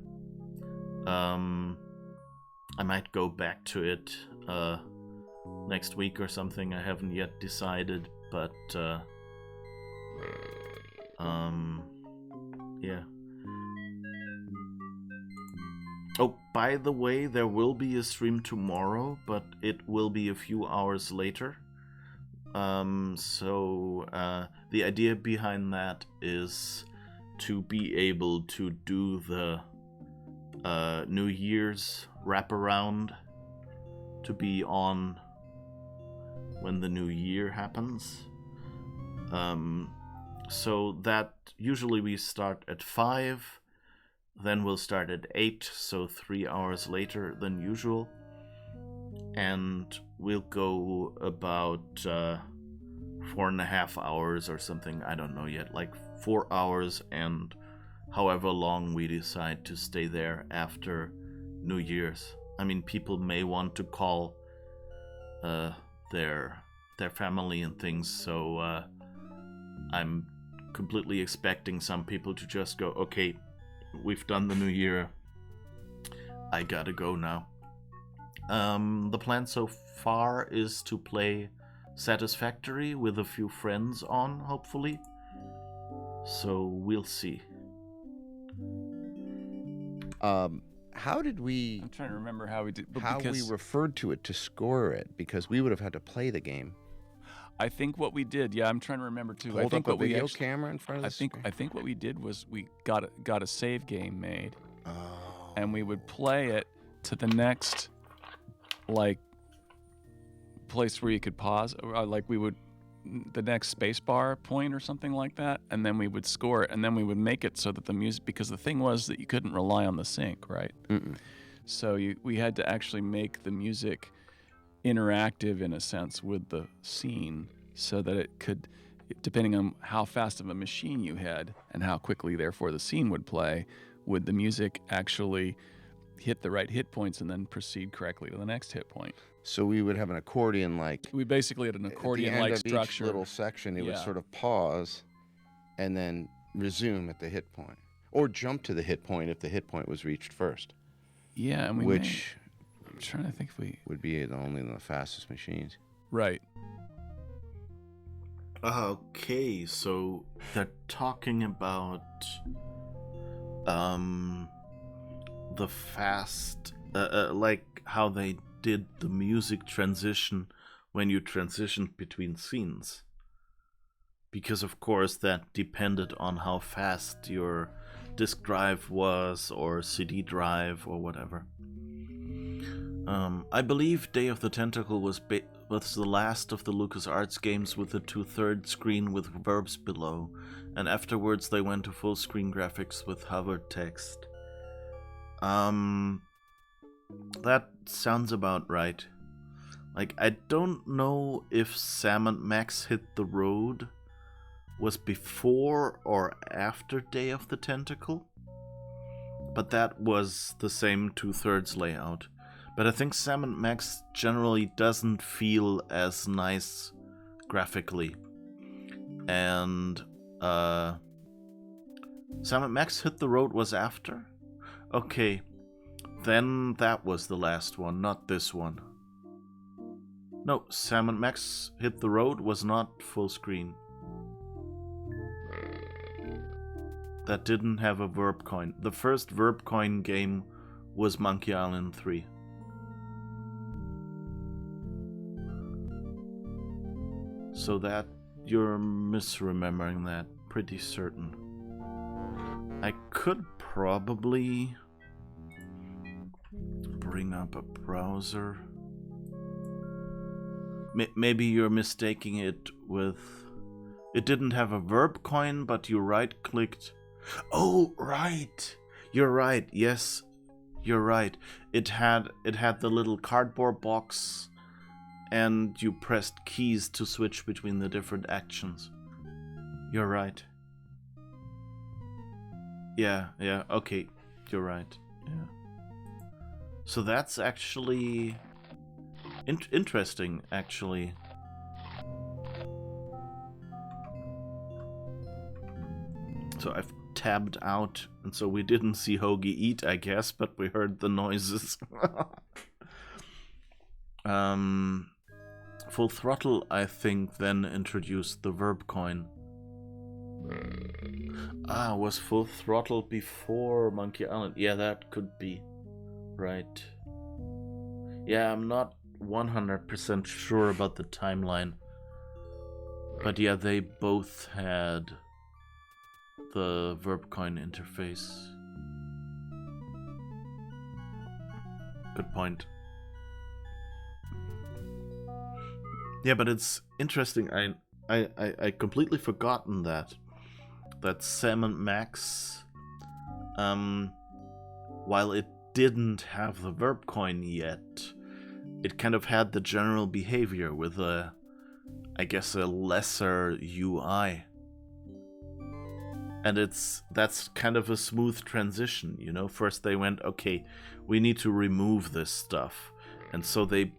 Speaker 14: I might go back to it next week or something. I haven't yet decided, but yeah. Oh, by the way, there will be a stream tomorrow, but it will be a few hours later. The idea behind that is to be able to do the New Year's wraparound, to be on when the new year happens. So that usually we start at 5, then we'll start at 8, so 3 hours later than usual. And we'll go about 4.5 hours or something, I don't know yet, like 4 hours, and however long we decide to stay there after New Year's. I mean, people may want to call their family and things, so I'm completely expecting some people to just go, okay, we've done the New Year, I gotta go now. The plan so far is to play Satisfactory with a few friends on, hopefully. So we'll see.
Speaker 19: How did we...
Speaker 20: I'm trying to remember how we did.
Speaker 19: How we referred to it to score it, because we would have had to play the game.
Speaker 20: I think what we did, I'm trying to remember too.
Speaker 19: Hold
Speaker 20: I think
Speaker 19: up a
Speaker 20: what we
Speaker 19: video
Speaker 20: actually,
Speaker 19: camera in front of the screen?
Speaker 20: I think what we did was we got a save game made, and we would play it to the next, like, place where you could pause, or like we would, the next spacebar point or something like that, and then we would score it, and then we would make it so that the music, because the thing was that you couldn't rely on the sync, right? So we had to actually make the music interactive in a sense with the scene, so that it could, depending on how fast of a machine you had and how quickly therefore the scene would play, would the music actually hit the right hit points and then proceed correctly to the next hit point.
Speaker 19: So we would have an accordion like...
Speaker 20: We basically had an accordion-like structure.
Speaker 19: At each little section, it would sort of pause and then resume at the hit point. Or jump to the hit point if the hit point was reached first.
Speaker 20: Yeah, and I'm trying to think if we...
Speaker 19: Would be only the fastest machines.
Speaker 20: Right.
Speaker 14: Okay, so they're talking about the fast, like how they did the music transition when you transitioned between scenes. Because of course that depended on how fast your disk drive was, or CD drive, or whatever. I believe Day of the Tentacle was the last of the LucasArts games with a 2/3 screen with verbs below, and afterwards they went to full screen graphics with hover text. That sounds about right. Like, I don't know if Sam and Max Hit the Road was before or after Day of the Tentacle, but that was the same 2/3 layout. But I think Sam and Max generally doesn't feel as nice graphically. And Sam and Max Hit the Road was after? Okay, then that was the last one, not this one. No, Sam and Max Hit the Road was not full screen. That didn't have a verb coin. The first verb coin game was Monkey Island 3. So that, you're misremembering that, pretty certain. I could probably bring up a browser. Maybe you're mistaking it with... It didn't have a verb coin, but you right-clicked... Oh, right! You're right, yes, you're right. It had the little cardboard box, and you pressed keys to switch between the different actions. You're right. Yeah, okay, you're right. Yeah. So that's actually interesting, actually. So I've tabbed out, and so we didn't see Hoagie eat, I guess, but we heard the noises. Full Throttle, I think, then introduced the verb coin. Was Full Throttle before Monkey Island? Yeah, that could be. Right. Yeah, I'm not 100% sure about the timeline. But yeah, they both had the verb coin interface. Good point. Yeah, but it's interesting. I completely forgotten that Sam and Max, while it didn't have the verb coin yet, it kind of had the general behavior with a lesser UI. And that's kind of a smooth transition, you know. First they went, okay, we need to remove this stuff. And so they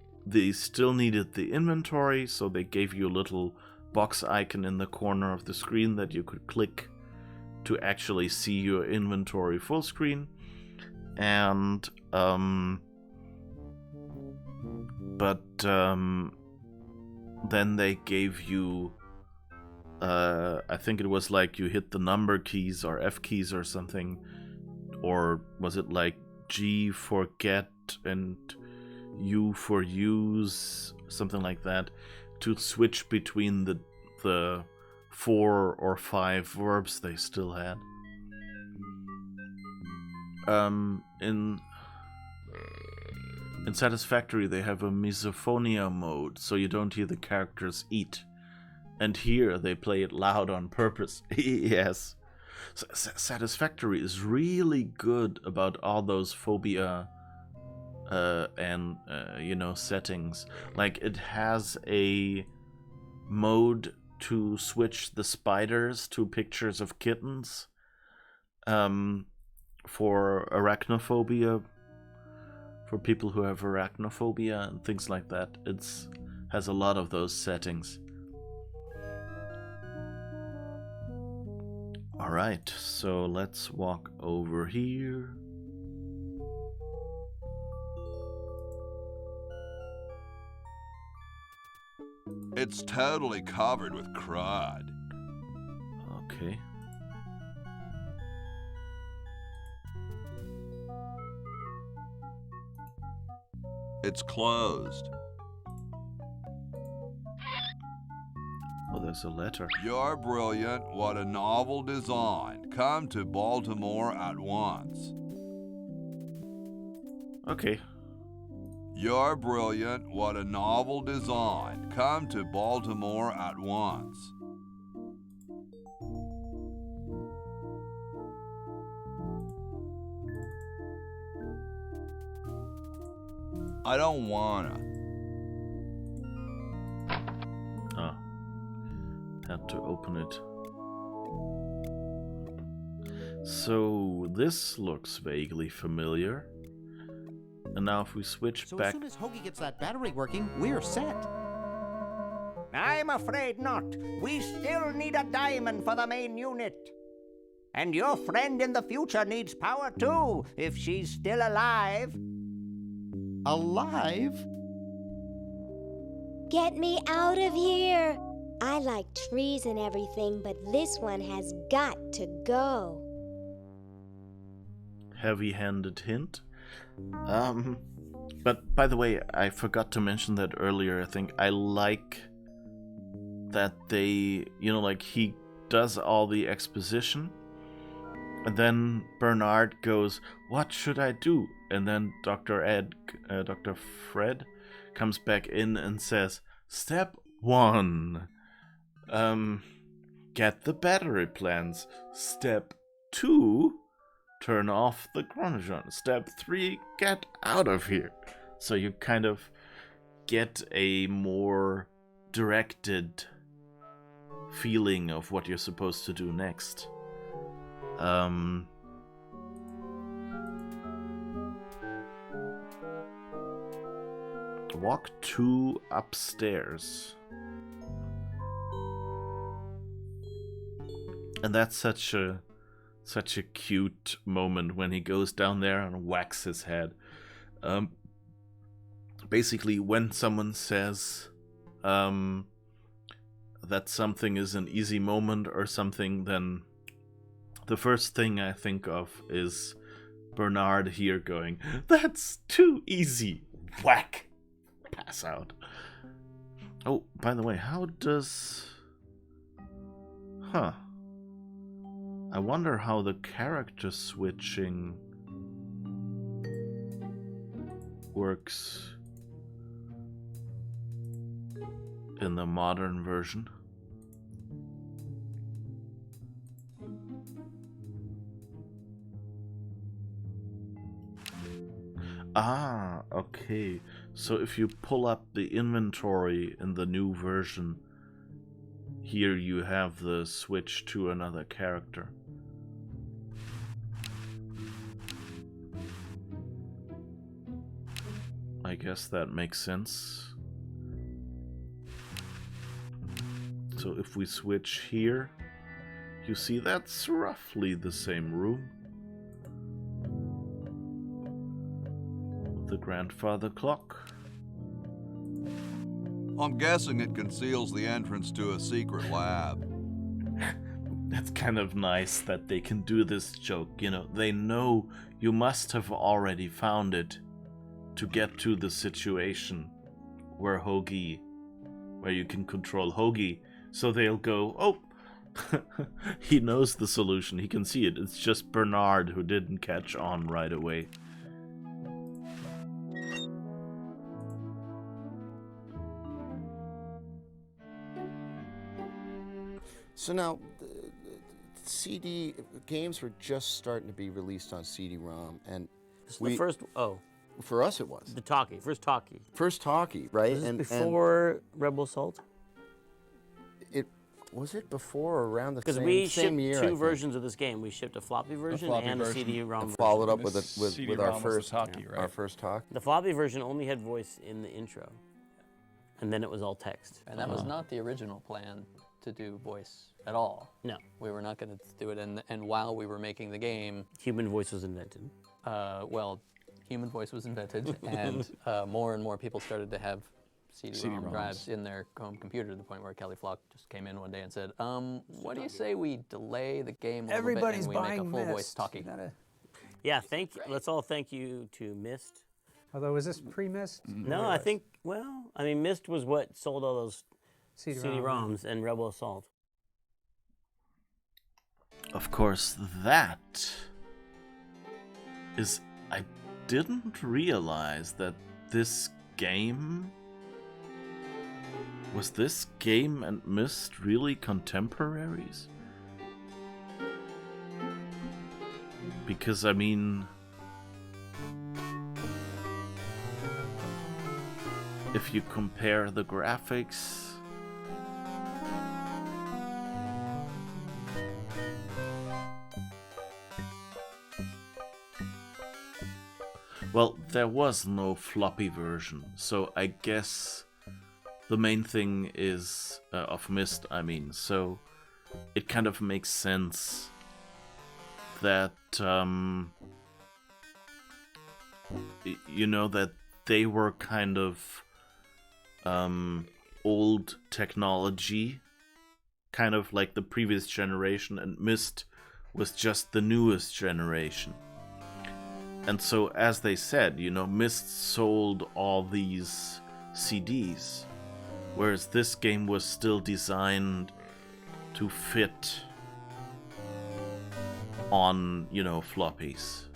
Speaker 14: still needed the inventory, so they gave you a little box icon in the corner of the screen that you could click to actually see your inventory full screen. And then they gave you I think it was like you hit the number keys or F keys or something, or was it like G for get and U for use, something like that, to switch between the 4 or 5 verbs they still had. In Satisfactory they have a misophonia mode, so you don't hear the characters eat. And here they play it loud on purpose. Yes. Satisfactory is really good about all those phobia and settings. Like, it has a mode to switch the spiders to pictures of kittens for arachnophobia, for people who have arachnophobia and things like that. It has a lot of those settings. Alright, so let's walk over here.
Speaker 21: It's totally covered with crud.
Speaker 14: Okay.
Speaker 21: It's closed.
Speaker 14: Oh, there's a letter.
Speaker 21: You're brilliant. What a novel design. Come to Baltimore at once.
Speaker 14: Okay.
Speaker 21: You're brilliant. What a novel design. Come to Baltimore at once. I don't wanna.
Speaker 14: Oh. Had to open it. So this looks vaguely familiar. And now if we switch
Speaker 5: So
Speaker 14: back...
Speaker 5: as soon as Hoagie gets that battery working, we're set. I'm afraid not. We still need a diamond for the main unit. And your friend in the future needs power too, if she's still alive.
Speaker 2: Alive?
Speaker 22: Get me out of here! I like trees and everything, but this one has got to go.
Speaker 14: Heavy-handed hint. But by the way, I forgot to mention that earlier. I think I like that they, like he does all the exposition, and then Bernard goes, "What should I do?" And then Dr. Fred comes back in and says, "Step 1, get the battery plans. Step 2, turn off the chronogen. Step 3, get out of here." So you kind of get a more directed feeling of what you're supposed to do next. Walk 2 upstairs. And that's such a cute moment when he goes down there and whacks his head. Basically, when someone says that something is an easy moment or something, then the first thing I think of is Bernard here going, "That's too easy." Whack! Pass out. Oh, by the way, how does... I wonder how the character switching works in the modern version. Ah, okay. So if you pull up the inventory in the new version, here you have the switch to another character. I guess that makes sense. So if we switch here, you see that's roughly the same room. The grandfather clock.
Speaker 21: I'm guessing it conceals the entrance to a secret lab.
Speaker 14: That's kind of nice that they can do this joke, you know. They know you must have already found it to get to the situation where you can control Hoagie. So they'll go, oh, he knows the solution, he can see it. It's just Bernard who didn't catch on right away.
Speaker 19: So now, CD games were just starting to be released on CD-ROM, and
Speaker 15: the first.
Speaker 19: For us, it was
Speaker 15: the talkie. First talkie.
Speaker 19: First talkie, right?
Speaker 15: Was this before Rebel Assault?
Speaker 19: Was it before or around the
Speaker 15: because
Speaker 19: same,
Speaker 15: we
Speaker 19: same year?
Speaker 15: shipped two versions of this game. We shipped a floppy version and a CD-ROM version.
Speaker 19: Followed up with our first
Speaker 20: talkie, right?
Speaker 19: Our first talkie.
Speaker 15: The floppy version only had voice in the intro, and then it was all text.
Speaker 18: And that was not the original plan to do voice at all.
Speaker 15: No,
Speaker 18: we were not going to do it. And while we were making the game,
Speaker 15: human voice was invented.
Speaker 18: Well, human voice was invented, and more and more people started to have CD-ROM drives in their home computer to the point where Kelly Flock just came in one day and said, what do you say we delay the game a little bit and we make a full voice talkie?
Speaker 15: Yeah, let's all thank you to Myst.
Speaker 17: Although, was this pre-Myst?
Speaker 15: No, I think, well, I mean, Myst was what sold all those CD-ROMs and Rebel Assault.
Speaker 14: Of course, that is... I didn't realize that this game... Was this game and Myst really contemporaries? Because, I mean... if you compare the graphics... Well, there was no floppy version, so I guess the main thing is of Myst, I mean, so it kind of makes sense that you know, that they were kind of old technology, kind of like the previous generation, and Myst was just the newest generation. And so, as they said, you know, Myst sold all these CDs, whereas this game was still designed to fit on, you know, floppies.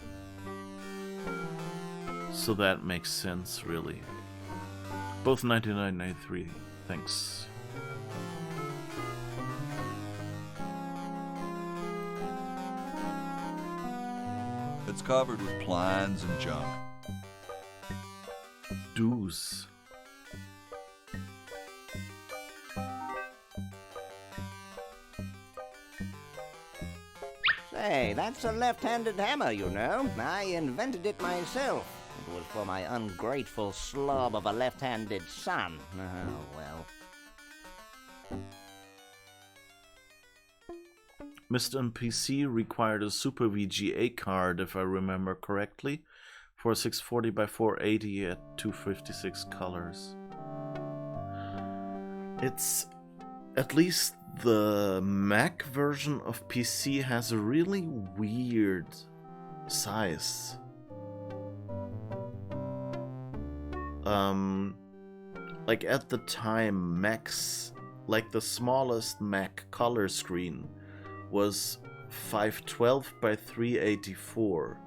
Speaker 14: So that makes sense, really. Both 99.93. Thanks.
Speaker 21: It's covered with plans and junk.
Speaker 14: Deuce.
Speaker 5: Say, that's a left-handed hammer, you know. I invented it myself. It was for my ungrateful slob of a left-handed son. Oh, well.
Speaker 14: Myst on PC required a Super VGA card, if I remember correctly, for 640 by 480 at 256 colors. It's... at least the Mac version of PC has a really weird size. Like at the time, Macs, like the smallest Mac color screen was 512 by 384.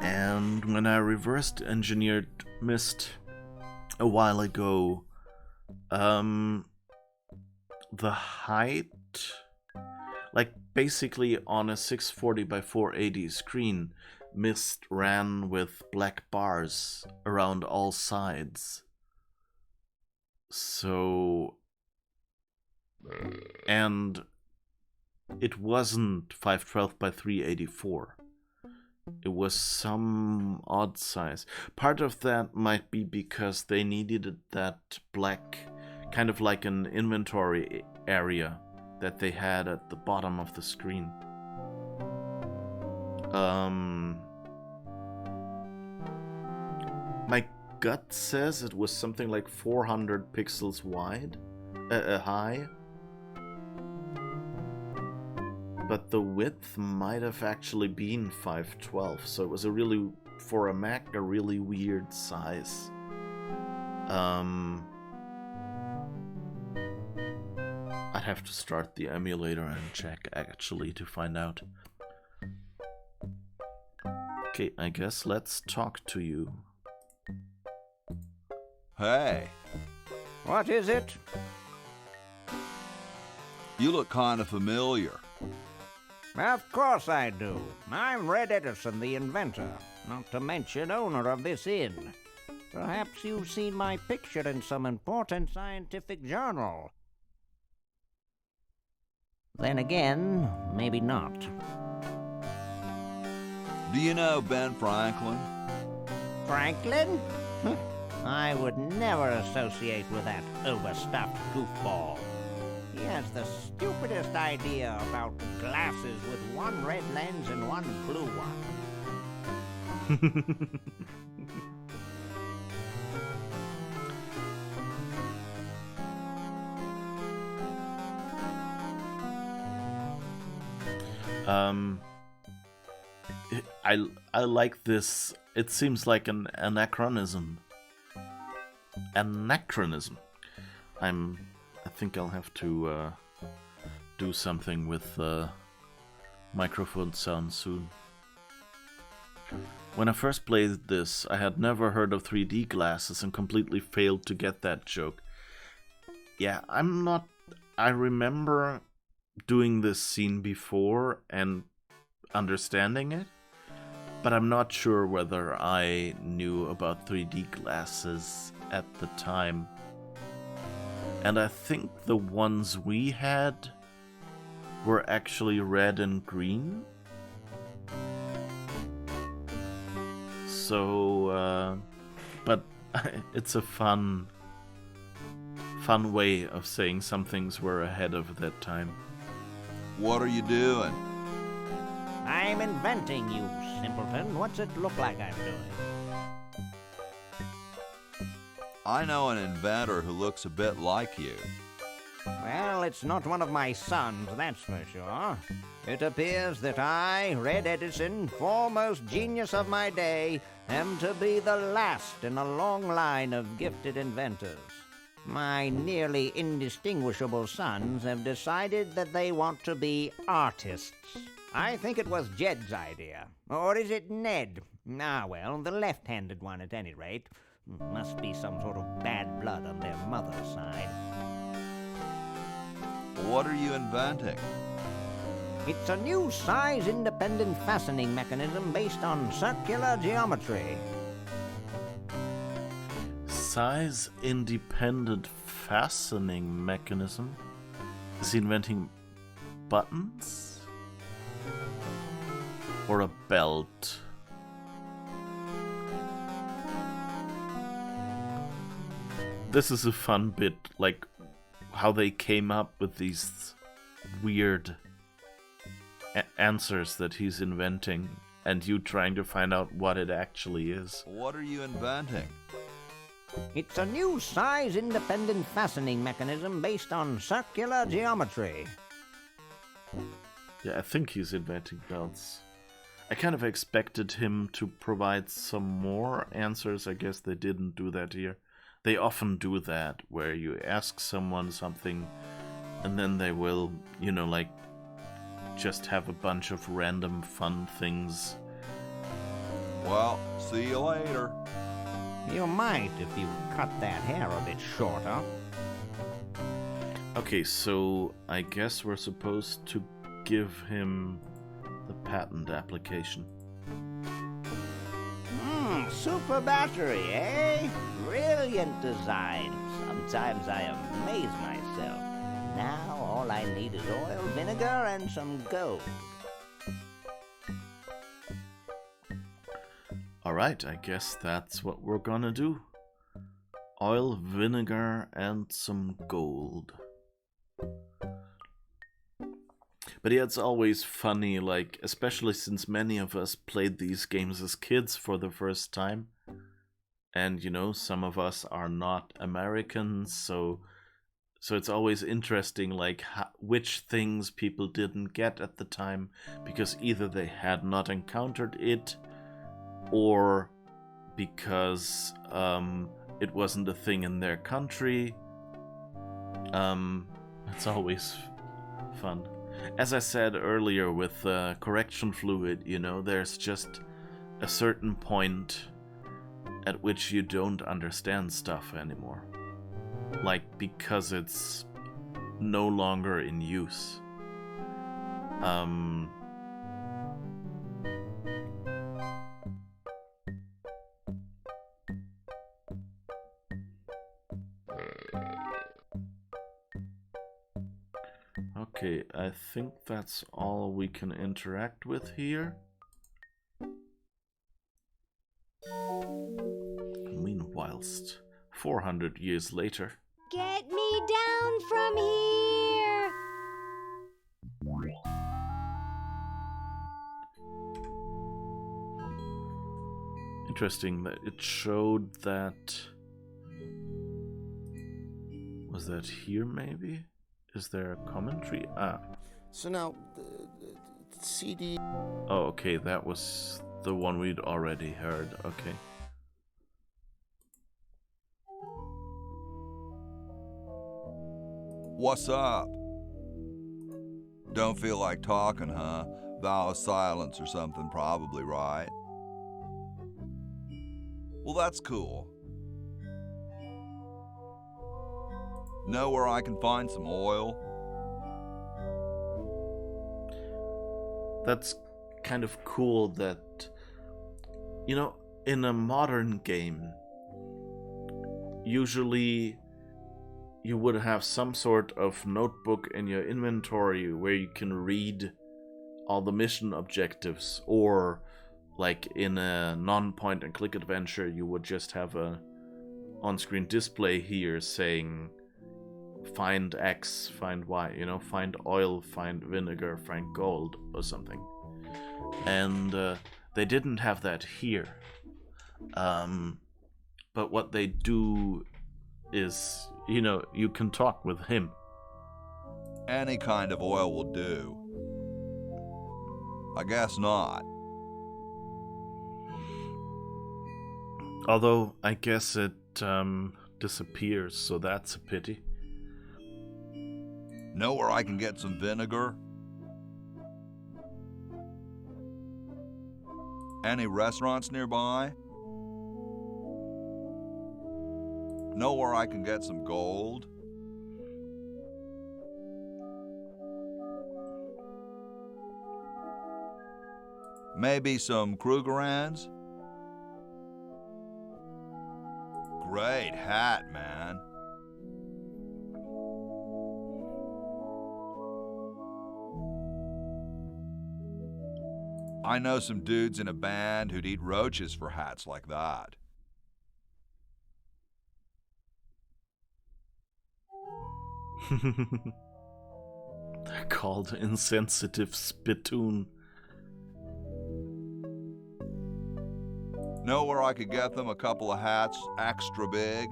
Speaker 14: And when I reversed engineered Myst a while ago, the height, like basically on a 640 by 480 screen, Myst ran with black bars around all sides. So, and it wasn't 512 by 384. It was some odd size. Part of that might be because they needed that black, kind of like an inventory area that they had at the bottom of the screen. My gut says it was something like 400 pixels wide, high. But the width might have actually been 512, so it was a really, for a Mac, a really weird size. I'd have to start the emulator and check actually to find out. Okay, I guess let's talk to you.
Speaker 21: Hey.
Speaker 5: What is it?
Speaker 21: You look kind of familiar.
Speaker 5: Of course I do. I'm Red Edison, the inventor, not to mention owner of this inn. Perhaps you've seen my picture in some important scientific journal. Then again, maybe not.
Speaker 21: Do you know Ben Franklin?
Speaker 5: Franklin? I would never associate with that overstuffed goofball. He has the stupidest idea about glasses with one red lens and one blue one.
Speaker 14: I like this. It seems like an anachronism. Anachronism. I think I'll have to do something with microphone sound soon. When I first played this, I had never heard of 3D glasses and completely failed to get that joke. Yeah, I remember doing this scene before and understanding it, but I'm not sure whether I knew about 3D glasses at the time. And I think the ones we had were actually red and green. So, but it's a fun way of saying some things were ahead of that time.
Speaker 21: What are you doing?
Speaker 5: I'm inventing, you simpleton. What's it look like I'm doing?
Speaker 21: I know an inventor who looks a bit like you.
Speaker 5: Well, it's not one of my sons, that's for sure. It appears that I, Red Edison, foremost genius of my day, am to be the last in a long line of gifted inventors. My nearly indistinguishable sons have decided that they want to be artists. I think it was Jed's idea. Or is it Ned? Ah, well, the left-handed one at any rate. Must be some sort of bad blood on their mother's side.
Speaker 21: What are you inventing?
Speaker 5: It's a new size-independent fastening mechanism based on circular geometry.
Speaker 14: Size-independent fastening mechanism? Is he inventing buttons? Or a belt? This is a fun bit, like how they came up with these weird answers that he's inventing, and you trying to find out what it actually is.
Speaker 21: What are you inventing?
Speaker 5: It's a new size-independent fastening mechanism based on circular geometry.
Speaker 14: Yeah, I think he's inventing belts. I kind of expected him to provide some more answers. I guess they didn't do that here. They often do that, where you ask someone something, and then they will, like, just have a bunch of random fun things.
Speaker 21: Well, see you later.
Speaker 5: You might if you cut that hair a bit shorter.
Speaker 14: Okay, so I guess we're supposed to give him the patent application.
Speaker 5: Super battery, eh? Brilliant design. Sometimes I amaze myself. Now all I need is oil, vinegar, and some gold.
Speaker 14: Alright, I guess that's what we're gonna do. Oil, vinegar, and some gold. But yeah, it's always funny, like, especially since many of us played these games as kids for the first time. And, you know, some of us are not Americans, so it's always interesting, like, which things people didn't get at the time, because either they had not encountered it, or because it wasn't a thing in their country. It's always fun. As I said earlier with correction fluid, you know, there's just a certain point at which you don't understand stuff anymore. Like, because it's no longer in use. Okay, I think that's all we can interact with here. Meanwhile, 400 years later.
Speaker 22: Get me down from here!
Speaker 14: Interesting that it showed that... Was that here, maybe? Is there a commentary? Ah.
Speaker 19: So now, the CD...
Speaker 14: Oh, okay, that was the one we'd already heard. Okay.
Speaker 21: What's up? Don't feel like talking, huh? Vow of silence or something, probably, right? Well, that's cool. Know where I can find some oil?
Speaker 14: That's kind of cool that, you know, in a modern game, usually you would have some sort of notebook in your inventory where you can read all the mission objectives, or like in a non-point and click adventure, you would just have a on-screen display here saying find X, find Y, you know, find oil, find vinegar, find gold, or something. And they didn't have that here. But what they do is, you know, you can talk with him.
Speaker 21: Any kind of oil will do. I guess not.
Speaker 14: Although, I guess it disappears, so that's a pity.
Speaker 21: Know where I can get some vinegar? Any restaurants nearby? Know where I can get some gold? Maybe some Krugerrands? Great hat, man. I know some dudes in a band who'd eat roaches for hats like that.
Speaker 14: They're called insensitive spittoon.
Speaker 21: Know where I could get them a couple of hats extra big?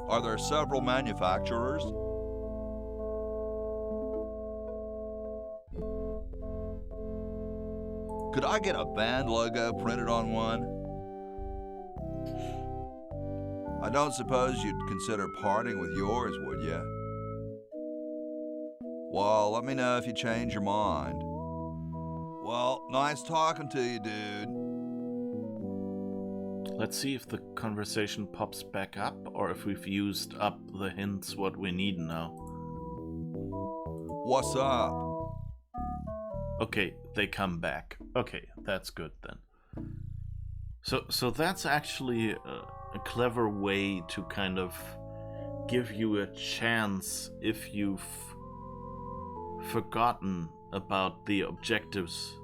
Speaker 21: Are there several manufacturers? Could I get a band logo printed on one? I don't suppose you'd consider parting with yours, would you? Well, let me know if you change your mind. Well, nice talking to you, dude.
Speaker 14: Let's see if the conversation pops back up or if we've used up the hints what we need now.
Speaker 21: What's up?
Speaker 14: Okay, they come back. Okay, that's good then. So that's actually a clever way to kind of give you a chance if you've forgotten about the objectives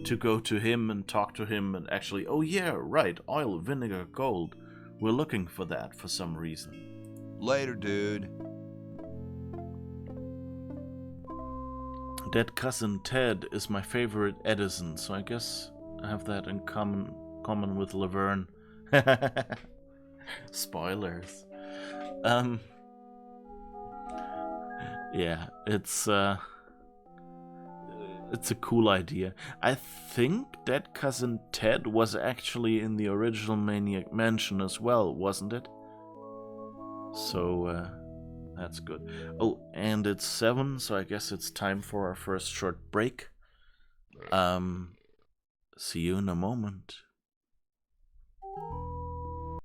Speaker 14: to go to him and talk to him and actually, oh yeah, right, oil, vinegar, gold. We're looking for that for some reason.
Speaker 21: Later, dude.
Speaker 14: Dead cousin Ted is my favorite Edison, so I guess I have that in common with Laverne. Spoilers. Yeah, it's a cool idea. I think Dead Cousin Ted was actually in the original Maniac Mansion as well, wasn't it? So, that's good. Oh, and it's 7, so I guess it's time for our first short break. See you in a moment.